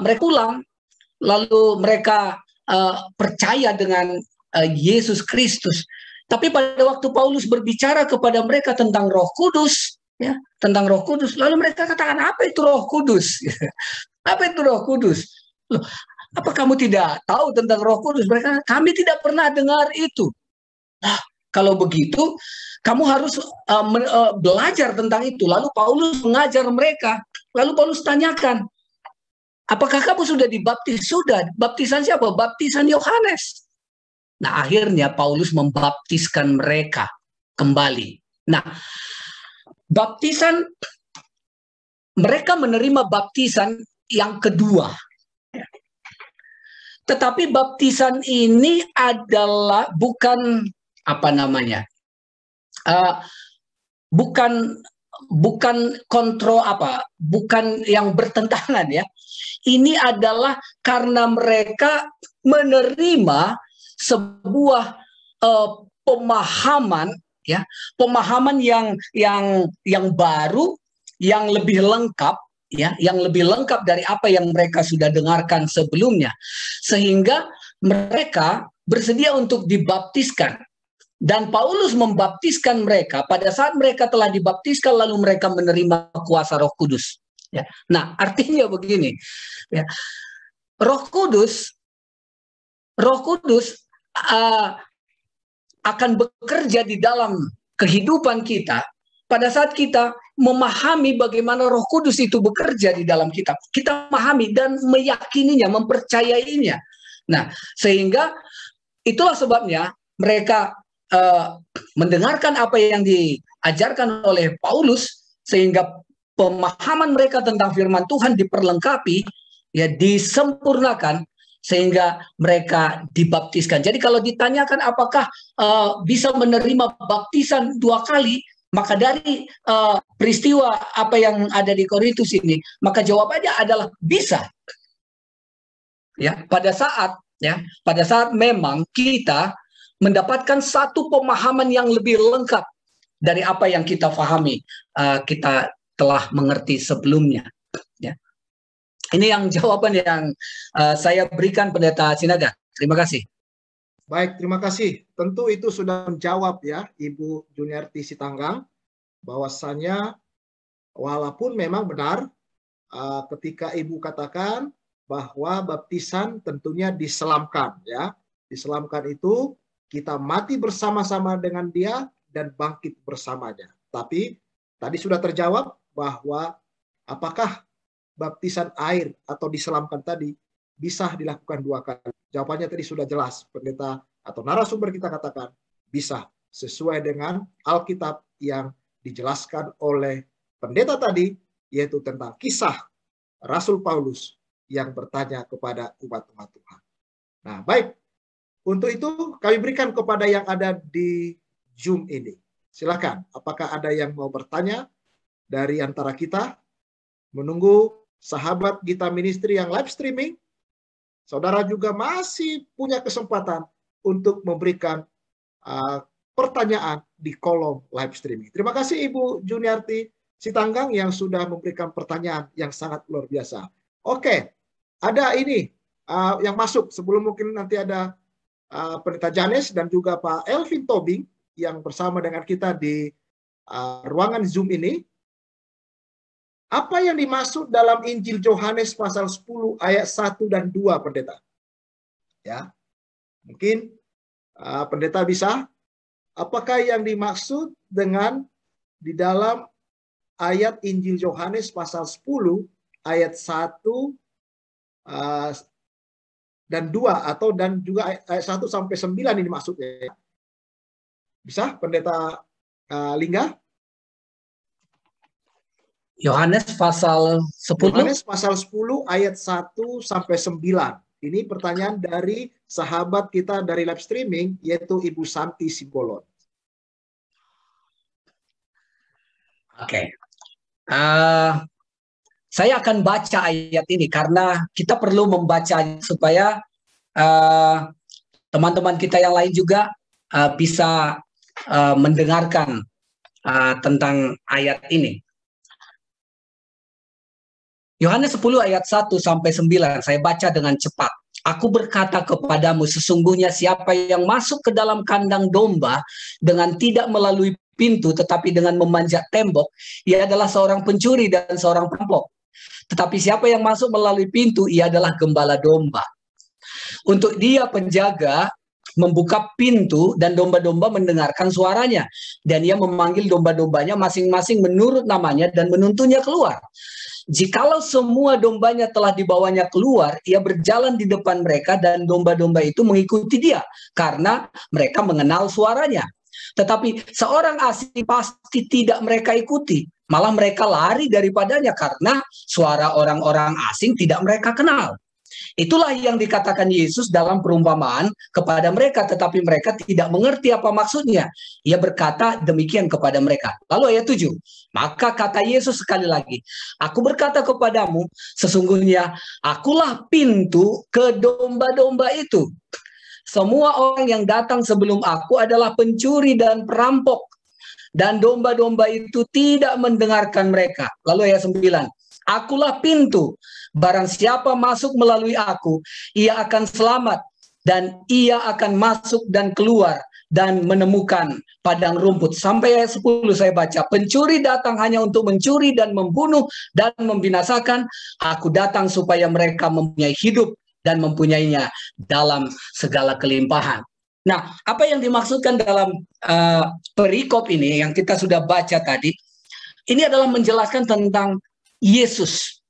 mereka pulang, lalu mereka percaya dengan Yesus Kristus. Tapi pada waktu Paulus berbicara kepada mereka tentang Roh Kudus, ya, tentang Roh Kudus, lalu mereka katakan, apa itu Roh Kudus? Apa itu Roh Kudus? Loh, apa kamu tidak tahu tentang Roh Kudus? Mereka, kami tidak pernah dengar itu. Nah, kalau begitu, kamu harus belajar tentang itu. Lalu Paulus mengajar mereka. Lalu Paulus tanyakan, apakah kamu sudah dibaptis? Sudah. Baptisan siapa? Baptisan Yohanes. Nah, akhirnya Paulus membaptiskan mereka kembali. Nah, baptisan, mereka menerima baptisan yang kedua. Tetapi baptisan ini adalah bukan apa namanya, bukan kontrol apa, bukan yang bertentangan, ya. Ini adalah karena mereka menerima sebuah pemahaman, ya, pemahaman yang baru, yang lebih lengkap, ya, yang lebih lengkap dari apa yang mereka sudah dengarkan sebelumnya, sehingga mereka bersedia untuk dibaptiskan. Dan Paulus membaptiskan mereka. Pada saat mereka telah dibaptiskan, lalu mereka menerima kuasa Roh Kudus, ya. Nah, artinya begini, ya, Roh Kudus akan bekerja di dalam kehidupan kita pada saat kita memahami bagaimana Roh Kudus itu bekerja di dalam kita. Kita memahami dan meyakininya, mempercayainya. Nah, sehingga itulah sebabnya mereka mendengarkan apa yang diajarkan oleh Paulus, sehingga pemahaman mereka tentang firman Tuhan diperlengkapi, ya, disempurnakan, sehingga mereka dibaptiskan. Jadi kalau ditanyakan apakah bisa menerima baptisan 2 kali, maka dari peristiwa apa yang ada di Korintus ini, maka jawabannya adalah bisa. Ya, pada saat memang kita mendapatkan satu pemahaman yang lebih lengkap dari apa yang kita pahami, kita telah mengerti sebelumnya. Ya. Ini yang jawaban yang saya berikan, Pendeta Sinaga. Terima kasih. Baik, terima kasih. Tentu itu sudah menjawab, ya, Ibu Juniarti Sitanggang, bahwasannya walaupun memang benar ketika Ibu katakan bahwa baptisan tentunya diselamkan, ya. Diselamkan itu kita mati bersama-sama dengan Dia dan bangkit bersamanya. Tapi tadi sudah terjawab bahwa apakah baptisan air atau diselamkan tadi bisa dilakukan 2 kali. Jawabannya tadi sudah jelas. Pendeta atau narasumber kita katakan bisa, sesuai dengan Alkitab yang dijelaskan oleh pendeta tadi, yaitu tentang kisah Rasul Paulus yang bertanya kepada umat-umat Tuhan. Nah, baik. Untuk itu kami berikan kepada yang ada di Zoom ini. Silakan, apakah ada yang mau bertanya dari antara kita? Menunggu sahabat Gita Ministry yang live streaming, saudara juga masih punya kesempatan untuk memberikan pertanyaan di kolom live streaming. Terima kasih Ibu Juniarti Sitanggang yang sudah memberikan pertanyaan yang sangat luar biasa. Oke, ada ini yang masuk sebelum mungkin nanti ada Pendeta Janes dan juga Pak Elvin Tobing yang bersama dengan kita di ruangan Zoom ini. Apa yang dimaksud dalam Injil Yohanes pasal 10 ayat 1 dan 2, pendeta? Ya. Mungkin pendeta bisa, apakah yang dimaksud dengan di dalam ayat Injil Yohanes pasal 10 ayat 1 dan 2 atau dan juga ayat 1 sampai 9 ini maksudnya. Bisa pendeta Lingga? Yohanes pasal 10. Yohanes pasal 10 ayat 1 sampai 9. Ini pertanyaan dari sahabat kita dari live streaming, yaitu Ibu Santi Simbolon. Oke. Saya akan baca ayat ini karena kita perlu membaca supaya teman-teman kita yang lain juga bisa mendengarkan tentang ayat ini. Yohanes 10 ayat 1 sampai 9, saya baca dengan cepat. Aku berkata kepadamu, sesungguhnya siapa yang masuk ke dalam kandang domba dengan tidak melalui pintu tetapi dengan memanjat tembok, ia adalah seorang pencuri dan seorang perampok. Tetapi siapa yang masuk melalui pintu, ia adalah gembala domba. Untuk dia penjaga membuka pintu dan domba-domba mendengarkan suaranya. Dan ia memanggil domba-dombanya masing-masing menurut namanya dan menuntunnya keluar. Jikalau semua dombanya telah dibawanya keluar, ia berjalan di depan mereka dan domba-domba itu mengikuti dia karena mereka mengenal suaranya. Tetapi seorang asing pasti tidak mereka ikuti, malah mereka lari daripadanya karena suara orang-orang asing tidak mereka kenal. Itulah yang dikatakan Yesus dalam perumpamaan kepada mereka, tetapi mereka tidak mengerti apa maksudnya. Ia berkata demikian kepada mereka. Lalu ayat 7, maka kata Yesus sekali lagi, aku berkata kepadamu, sesungguhnya akulah pintu ke domba-domba itu. Semua orang yang datang sebelum aku adalah pencuri dan perampok, dan domba-domba itu tidak mendengarkan mereka. Lalu ayat 9, akulah pintu. Barang siapa masuk melalui aku, ia akan selamat dan ia akan masuk dan keluar dan menemukan padang rumput. Sampai ayat 10 saya baca, pencuri datang hanya untuk mencuri dan membunuh dan membinasakan. Aku datang supaya mereka mempunyai hidup dan mempunyainya dalam segala kelimpahan. Nah, apa yang dimaksudkan dalam perikop ini yang kita sudah baca tadi, ini adalah menjelaskan tentang Yesus.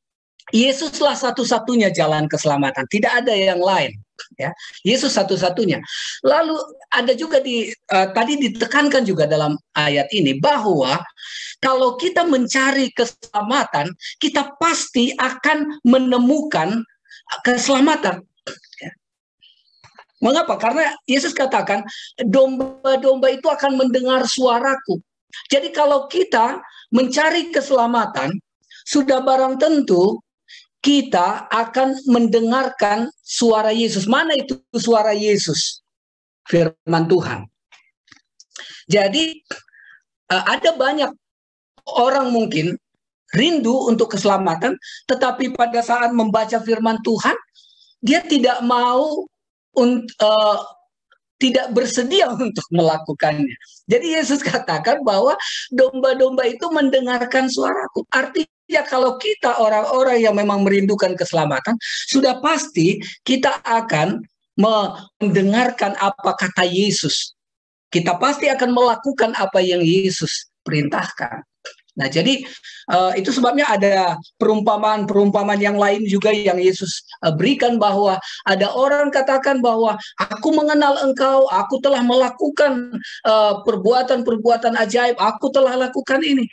Yesuslah satu-satunya jalan keselamatan, tidak ada yang lain. Ya, Yesus satu-satunya. Lalu ada juga tadi ditekankan juga dalam ayat ini bahwa kalau kita mencari keselamatan, kita pasti akan menemukan keselamatan. Mengapa? Karena Yesus katakan domba-domba itu akan mendengar suaraku. Jadi kalau kita mencari keselamatan, sudah barang tentu kita akan mendengarkan suara Yesus. Mana itu suara Yesus? Firman Tuhan. Jadi ada banyak orang mungkin rindu untuk keselamatan, tetapi pada saat membaca firman Tuhan, dia tidak mau, tidak bersedia untuk melakukannya. Jadi Yesus katakan bahwa domba-domba itu mendengarkan suaraku. Artinya kalau kita orang-orang yang memang merindukan keselamatan, sudah pasti kita akan mendengarkan apa kata Yesus. Kita pasti akan melakukan apa yang Yesus perintahkan. Nah, jadi itu sebabnya ada perumpamaan-perumpamaan yang lain juga yang Yesus berikan, bahwa ada orang katakan bahwa aku mengenal engkau, aku telah melakukan perbuatan-perbuatan ajaib, aku telah lakukan ini.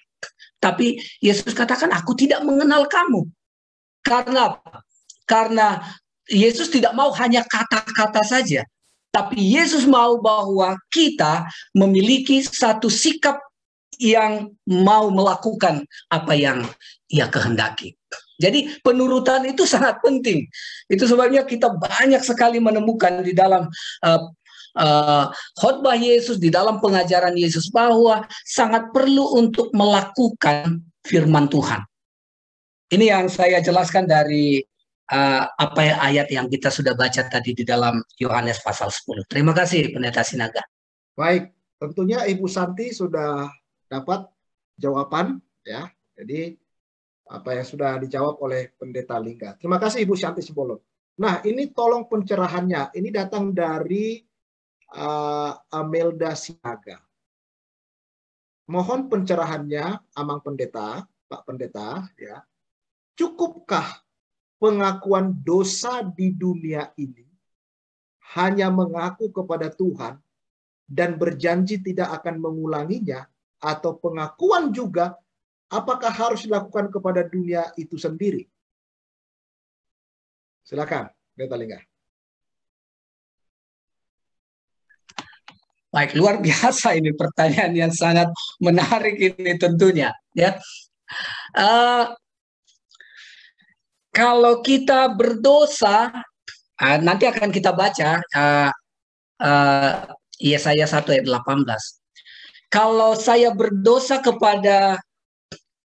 Tapi Yesus katakan aku tidak mengenal kamu. Karena apa? Karena Yesus tidak mau hanya kata-kata saja, tapi Yesus mau bahwa kita memiliki satu sikap yang mau melakukan apa yang Ia kehendaki. Jadi penurutan itu sangat penting. Itu sebabnya kita banyak sekali menemukan di dalam khotbah Yesus, di dalam pengajaran Yesus, bahwa sangat perlu untuk melakukan firman Tuhan. Ini yang saya jelaskan dari ayat yang kita sudah baca tadi di dalam Yohanes pasal 10. Terima kasih Pendeta Sinaga. Baik, tentunya Ibu Santi sudah dapat jawaban, ya. Jadi apa yang sudah dijawab oleh Pendeta Lingga. Terima kasih Ibu Shanti Simbolon. Nah, ini tolong pencerahannya. Ini datang dari Amelda Sinaga. Mohon pencerahannya, Amang Pendeta, Pak Pendeta, ya. Cukupkah pengakuan dosa di dunia ini hanya mengaku kepada Tuhan dan berjanji tidak akan mengulanginya, atau pengakuan juga apakah harus dilakukan kepada dunia itu sendiri? Silakan, Pendeta Lingga. Baik, luar biasa ini pertanyaan yang sangat menarik ini tentunya, ya. Kalau kita berdosa, nanti akan kita baca Yesaya 1 ayat 18. Kalau saya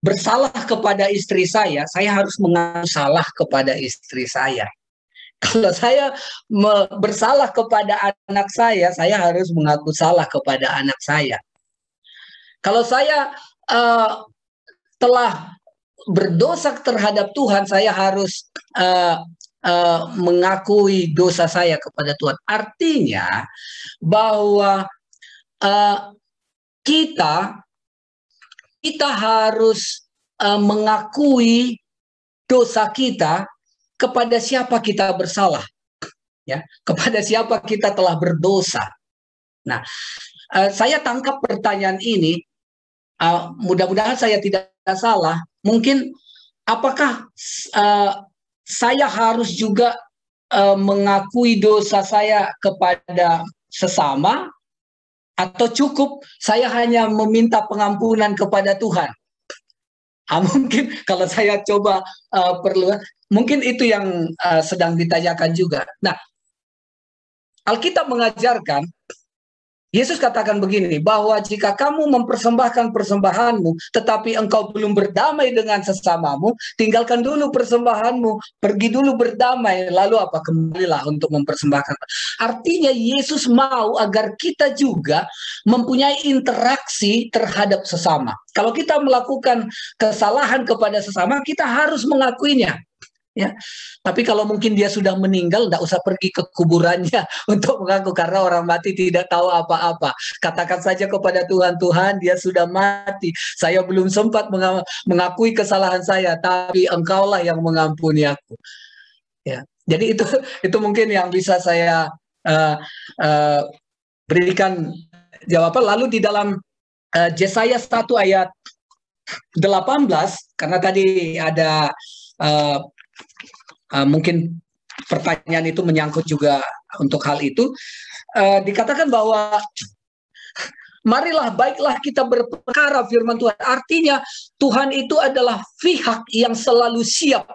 bersalah kepada istri saya harus mengaku salah kepada istri saya. Kalau saya bersalah kepada anak saya harus mengaku salah kepada anak saya. Kalau saya telah berdosa terhadap Tuhan, saya harus mengakui dosa saya kepada Tuhan. Artinya bahwa kita harus mengakui dosa kita kepada siapa kita bersalah, ya, kepada siapa kita telah berdosa. Nah, saya tangkap pertanyaan ini, mudah-mudahan saya tidak salah. Mungkin apakah saya harus juga mengakui dosa saya kepada sesama, atau cukup saya hanya meminta pengampunan kepada Tuhan? Mungkin kalau saya coba perlu, mungkin itu yang sedang ditanyakan juga. Nah, Alkitab mengajarkan, Yesus katakan begini, bahwa jika kamu mempersembahkan persembahanmu, tetapi engkau belum berdamai dengan sesamamu, tinggalkan dulu persembahanmu, pergi dulu berdamai, lalu apa? Kembalilah untuk mempersembahkan. Artinya Yesus mau agar kita juga mempunyai interaksi terhadap sesama. Kalau kita melakukan kesalahan kepada sesama, kita harus mengakuinya. Ya, tapi kalau mungkin dia sudah meninggal, tidak usah pergi ke kuburannya untuk mengaku, karena orang mati tidak tahu apa-apa. Katakan saja kepada Tuhan, Tuhan, dia sudah mati. Saya belum sempat mengakui kesalahan saya, tapi Engkaulah yang mengampuni aku. Ya, jadi itu mungkin yang bisa saya berikan jawaban. Lalu di dalam Yesaya 1 ayat 18, karena tadi ada mungkin pertanyaan itu menyangkut juga untuk hal itu, dikatakan bahwa marilah baiklah kita berperkara, firman Tuhan. Artinya Tuhan itu adalah pihak yang selalu siap.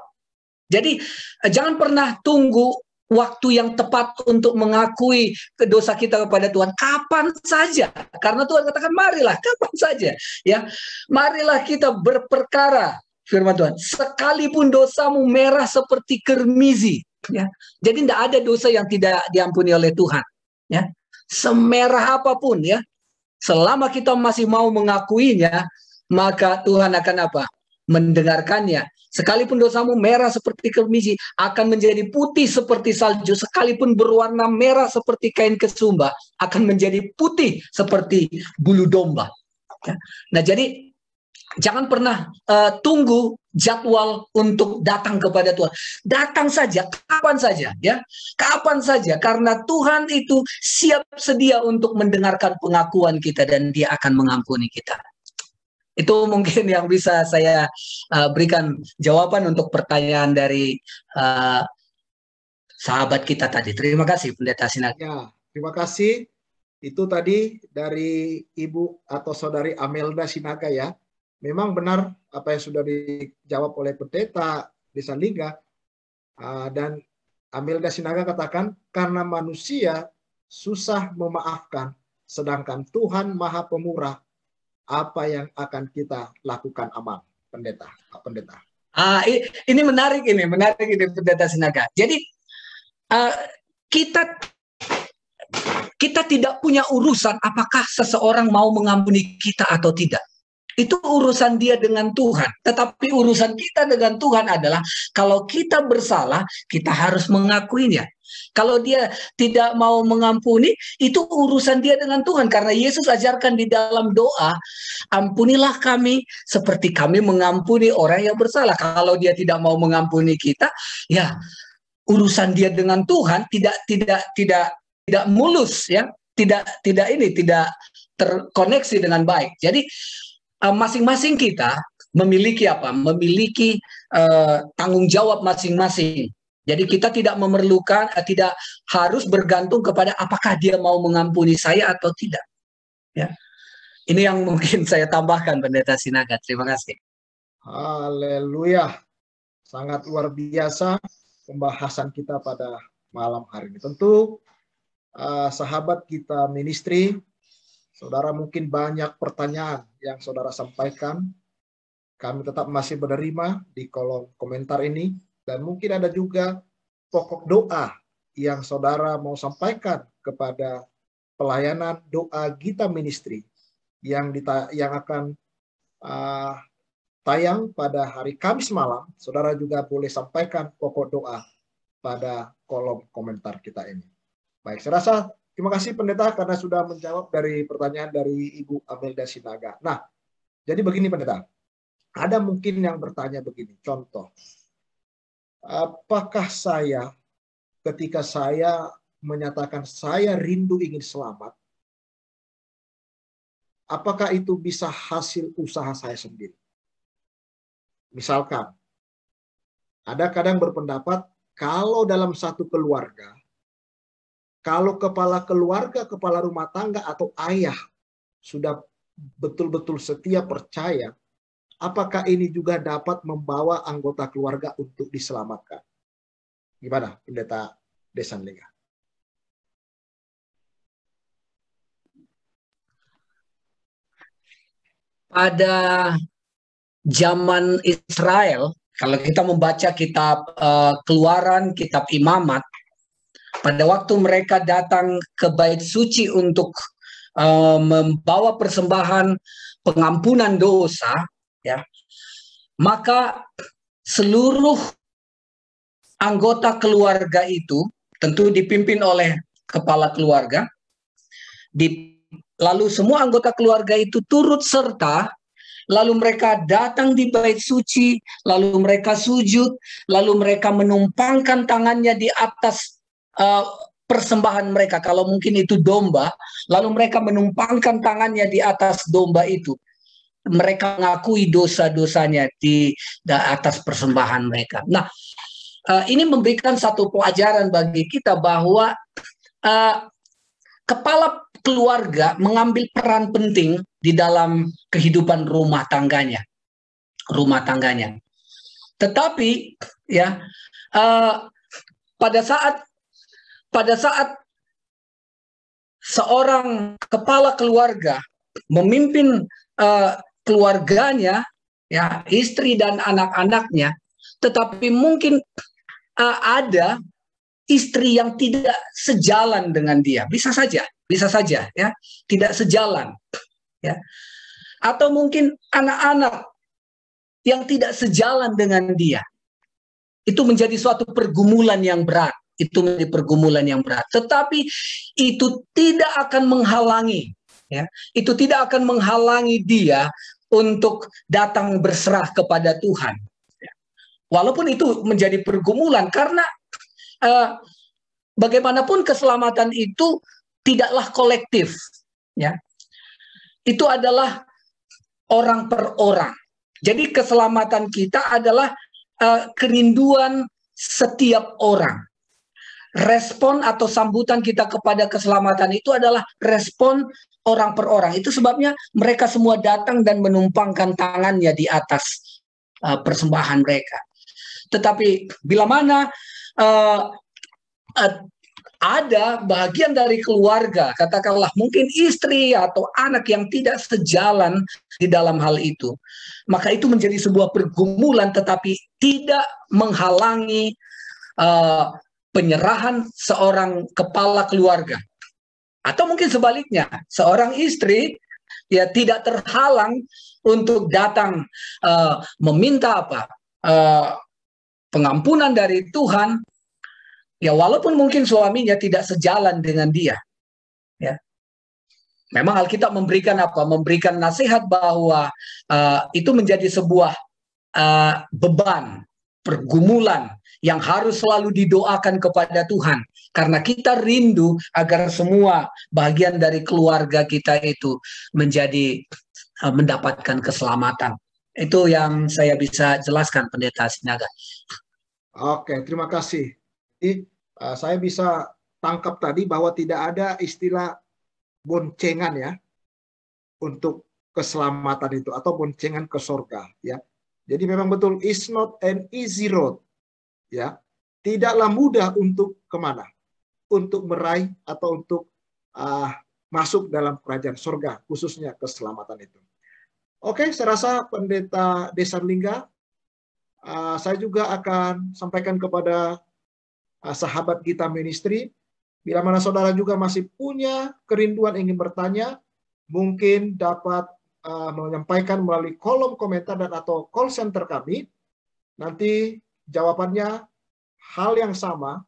Jadi jangan pernah tunggu waktu yang tepat untuk mengakui dosa kita kepada Tuhan. Kapan saja, karena Tuhan katakan marilah, kapan saja, ya, marilah kita berperkara, firman Tuhan, sekalipun dosamu merah seperti kermizi, ya. Jadi tidak ada dosa yang tidak diampuni oleh Tuhan, ya. Semerah apapun, ya, selama kita masih mau mengakuinya, maka Tuhan akan apa? Mendengarkannya. Sekalipun dosamu merah seperti kermizi, akan menjadi putih seperti salju. Sekalipun berwarna merah seperti kain kesumba, akan menjadi putih seperti bulu domba. Ya. Nah, jadi jangan pernah tunggu jadwal untuk datang kepada Tuhan. Datang saja, kapan saja, ya, kapan saja, karena Tuhan itu siap sedia untuk mendengarkan pengakuan kita dan Dia akan mengampuni kita. Itu mungkin yang bisa saya berikan jawaban untuk pertanyaan dari sahabat kita tadi. Terima kasih, Pendeta Sinaga. Ya, terima kasih. Itu tadi dari Ibu atau Saudari Amelda Sinaga, ya. Memang benar apa yang sudah dijawab oleh Pendeta Desa Lingga, dan Amelda Sinaga katakan karena manusia susah memaafkan, sedangkan Tuhan Maha Pemurah. Apa yang akan kita lakukan, Amang Pendeta? Pendeta. Ini menarik ini Pendeta Sinaga. Jadi kita tidak punya urusan apakah seseorang mau mengampuni kita atau tidak. Itu urusan dia dengan Tuhan. Tetapi urusan kita dengan Tuhan adalah kalau kita bersalah, kita harus mengakuinya. Kalau dia tidak mau mengampuni, itu urusan dia dengan Tuhan. Karena Yesus ajarkan di dalam doa, ampunilah kami seperti kami mengampuni orang yang bersalah. Kalau dia tidak mau mengampuni kita, ya urusan dia dengan Tuhan tidak mulus, ya, tidak terkoneksi dengan baik. Jadi masing-masing kita memiliki apa? Memiliki tanggung jawab masing-masing. Jadi kita tidak memerlukan, tidak harus bergantung kepada apakah dia mau mengampuni saya atau tidak. Ya, ini yang mungkin saya tambahkan, Pendeta Sinaga. Terima kasih. Haleluya, sangat luar biasa pembahasan kita pada malam hari ini. Tentu sahabat kita ministry, saudara mungkin banyak pertanyaan yang saudara sampaikan. Kami tetap masih menerima di kolom komentar ini. Dan mungkin ada juga pokok doa yang saudara mau sampaikan kepada pelayanan doa Gita Ministry yang akan tayang pada hari Kamis malam. Saudara juga boleh sampaikan pokok doa pada kolom komentar kita ini. Baik, saya rasa terima kasih Pendeta karena sudah menjawab dari pertanyaan dari Ibu Amelda Sinaga. Nah, jadi begini Pendeta, ada mungkin yang bertanya begini, contoh, apakah saya ketika saya menyatakan saya rindu ingin selamat, apakah itu bisa hasil usaha saya sendiri? Misalkan, ada kadang berpendapat kalau dalam satu keluarga, kalau kepala keluarga, kepala rumah tangga atau ayah sudah betul-betul setia percaya, apakah ini juga dapat membawa anggota keluarga untuk diselamatkan? Gimana, Pendeta Desanlinga? Pada zaman Israel, kalau kita membaca kitab Keluaran, kitab Imamat, pada waktu mereka datang ke bait suci untuk membawa persembahan pengampunan dosa, ya, maka seluruh anggota keluarga itu tentu dipimpin oleh kepala keluarga, lalu semua anggota keluarga itu turut serta, lalu mereka datang di bait suci, lalu mereka sujud, lalu mereka menumpangkan tangannya di atas persembahan mereka, kalau mungkin itu domba, lalu mereka menumpangkan tangannya di atas domba itu. Mereka mengakui dosa-dosanya di atas persembahan mereka. Nah, ini memberikan satu pelajaran bagi kita bahwa kepala keluarga mengambil peran penting di dalam kehidupan rumah tangganya. Tetapi ya pada saat seorang kepala keluarga memimpin keluarganya, ya, istri dan anak-anaknya, tetapi mungkin ada istri yang tidak sejalan dengan dia, bisa saja ya, tidak sejalan, ya, atau mungkin anak-anak yang tidak sejalan dengan dia, itu menjadi suatu pergumulan yang berat. Tetapi itu tidak akan menghalangi, ya, itu tidak akan menghalangi dia untuk datang berserah kepada Tuhan. Walaupun itu menjadi pergumulan, karena bagaimanapun keselamatan itu tidaklah kolektif, ya. Itu adalah orang per orang. Jadi keselamatan kita adalah kerinduan setiap orang. Respon atau sambutan kita kepada keselamatan itu adalah respon orang per orang. Itu sebabnya mereka semua datang dan menumpangkan tangannya di atas persembahan mereka. Tetapi bila mana ada bagian dari keluarga, katakanlah mungkin istri atau anak yang tidak sejalan di dalam hal itu, maka itu menjadi sebuah pergumulan, tetapi tidak menghalangi penyerahan seorang kepala keluarga. Atau mungkin sebaliknya, seorang istri ya tidak terhalang untuk datang meminta pengampunan dari Tuhan, ya walaupun mungkin suaminya tidak sejalan dengan dia, ya. Memang Alkitab memberikan memberikan nasihat bahwa itu menjadi sebuah beban, pergumulan yang harus selalu didoakan kepada Tuhan, karena kita rindu agar semua bagian dari keluarga kita itu menjadi mendapatkan keselamatan. Itu yang saya bisa jelaskan, Pendeta Sinaga. Oke, terima kasih. Jadi, saya bisa tangkap tadi bahwa tidak ada istilah boncengan ya untuk keselamatan itu, atau boncengan ke surga ya. Jadi memang betul, it's not an easy road ya. Tidaklah mudah untuk kemana? Untuk meraih atau untuk masuk dalam kerajaan surga, khususnya keselamatan itu. Oke, saya rasa Pendeta Desanlingga, saya juga akan sampaikan kepada sahabat Gita Ministry, bila mana saudara juga masih punya kerinduan ingin bertanya, mungkin dapat menyampaikan melalui kolom komentar dan atau call center kami. Nanti jawabannya hal yang sama,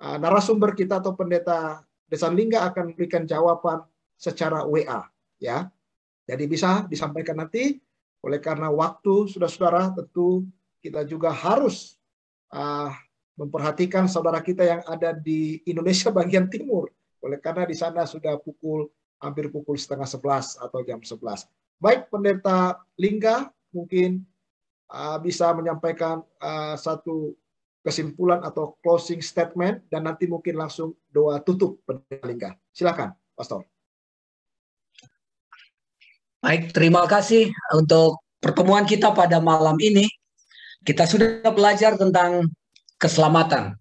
narasumber kita atau Pendeta Desanlingga akan memberikan jawaban secara WA ya. Jadi bisa disampaikan nanti. Oleh karena waktu saudara-saudara, tentu kita juga harus memperhatikan saudara kita yang ada di Indonesia bagian timur. Oleh karena di sana sudah hampir pukul 10:30 atau jam 11. Baik, Pendeta Lingga mungkin bisa menyampaikan satu kesimpulan atau closing statement, dan nanti mungkin langsung doa tutup, Pendeta Lingga. Silakan, Pastor. Baik, terima kasih untuk pertemuan kita pada malam ini. Kita sudah belajar tentang keselamatan.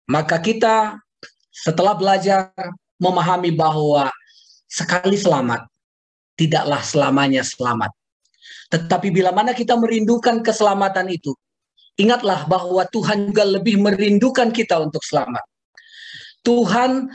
Maka kita setelah belajar memahami bahwa sekali selamat, tidaklah selamanya selamat. Tetapi bila mana kita merindukan keselamatan itu, ingatlah bahwa Tuhan juga lebih merindukan kita untuk selamat. Tuhan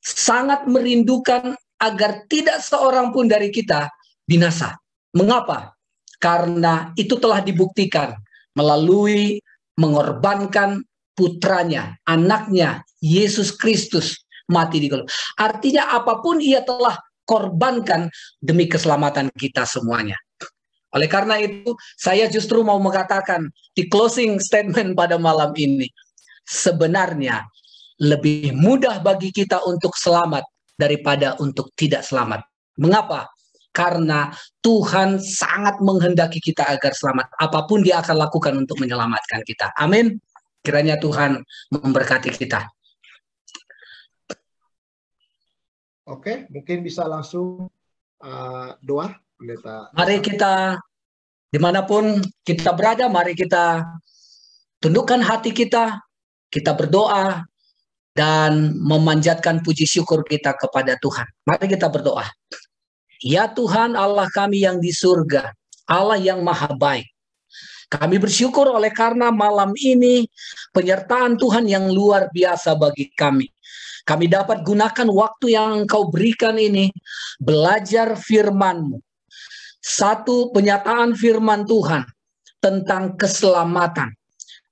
sangat merindukan agar tidak seorang pun dari kita binasa. Mengapa? Karena itu telah dibuktikan melalui mengorbankan putranya, anaknya, Yesus Kristus mati di kayu. Artinya apapun ia telah korbankan demi keselamatan kita semuanya. Oleh karena itu, saya justru mau mengatakan di closing statement pada malam ini, sebenarnya lebih mudah bagi kita untuk selamat daripada untuk tidak selamat. Mengapa? Karena Tuhan sangat menghendaki kita agar selamat. Apapun dia akan lakukan untuk menyelamatkan kita. Amin. Kiranya Tuhan memberkati kita. Oke, mungkin bisa langsung doa, Pendeta. Mari kita, dimanapun kita berada, mari kita tundukkan hati kita berdoa, dan memanjatkan puji syukur kita kepada Tuhan. Mari kita berdoa. Ya Tuhan Allah kami yang di surga, Allah yang maha baik, kami bersyukur oleh karena malam ini penyertaan Tuhan yang luar biasa bagi kami. Kami dapat gunakan waktu yang Engkau berikan ini, belajar firman-Mu. Satu, penyataan firman Tuhan tentang keselamatan.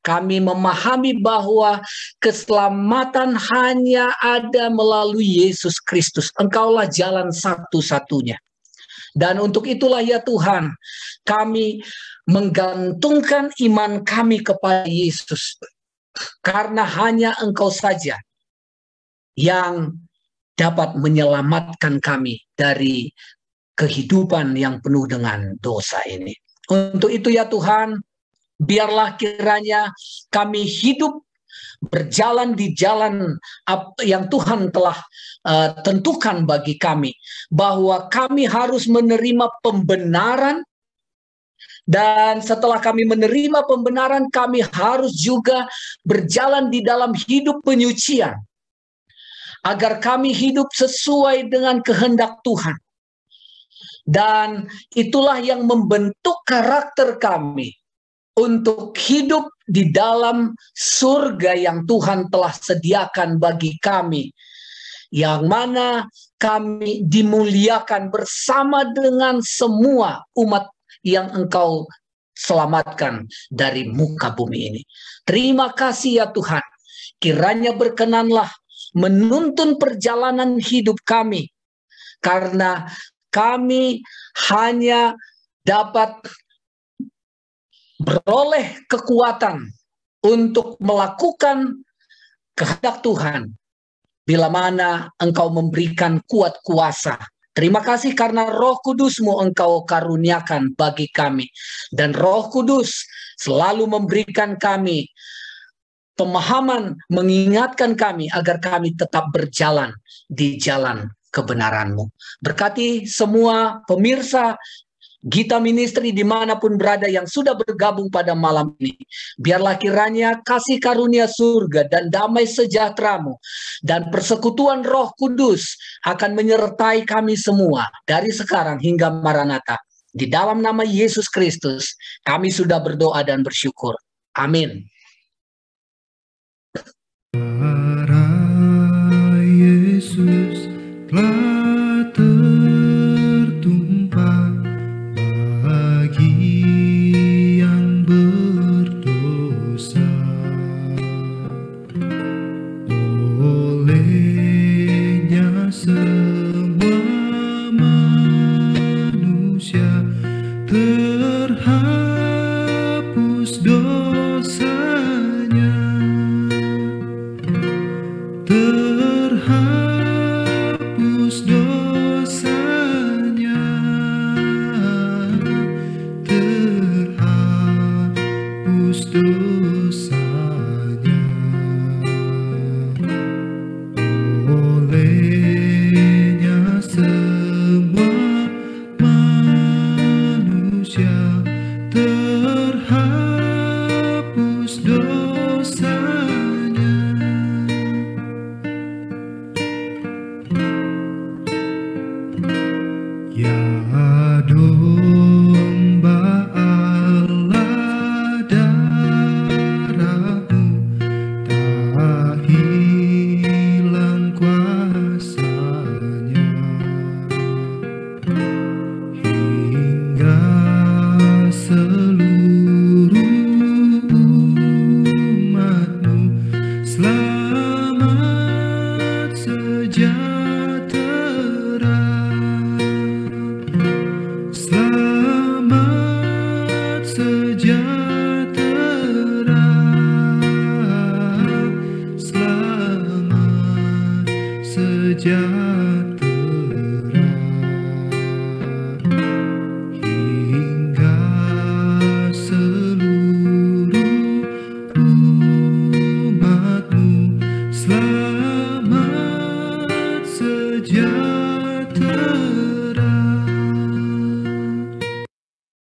Kami memahami bahwa keselamatan hanya ada melalui Yesus Kristus. Engkaulah jalan satu-satunya. Dan untuk itulah ya Tuhan, kami menggantungkan iman kami kepada Yesus. Karena hanya Engkau saja yang dapat menyelamatkan kami dari kehidupan yang penuh dengan dosa ini. Untuk itu ya Tuhan, biarlah kiranya kami hidup berjalan di jalan yang Tuhan telah tentukan bagi kami, bahwa kami harus menerima pembenaran, dan setelah kami menerima pembenaran, kami harus juga berjalan di dalam hidup penyucian, agar kami hidup sesuai dengan kehendak Tuhan. Dan itulah yang membentuk karakter kami untuk hidup di dalam surga yang Tuhan telah sediakan bagi kami, yang mana kami dimuliakan bersama dengan semua umat yang Engkau selamatkan dari muka bumi ini. Terima kasih ya Tuhan, kiranya berkenanlah menuntun perjalanan hidup kami, karena kami hanya dapat beroleh kekuatan untuk melakukan kehendak Tuhan bila mana Engkau memberikan kuat kuasa. Terima kasih karena Roh Kudus-Mu Engkau karuniakan bagi kami. Dan Roh Kudus selalu memberikan kami pemahaman, mengingatkan kami agar kami tetap berjalan di jalan kebenaran-Mu. Berkati semua pemirsa Gita Ministry dimanapun berada yang sudah bergabung pada malam ini. Biarlah kiranya kasih karunia surga dan damai sejahtera-Mu dan persekutuan Roh Kudus akan menyertai kami semua dari sekarang hingga Maranatha. Di dalam nama Yesus Kristus kami sudah berdoa dan bersyukur. Amin. Darah Yesus telah tertumpah bagi yang berdosa. Olehnya semua manusia terhapus dosanya, terhapus dosanya, terhapus dosanya. Olehnya semua manusia terhapus dosanya. Ya dosa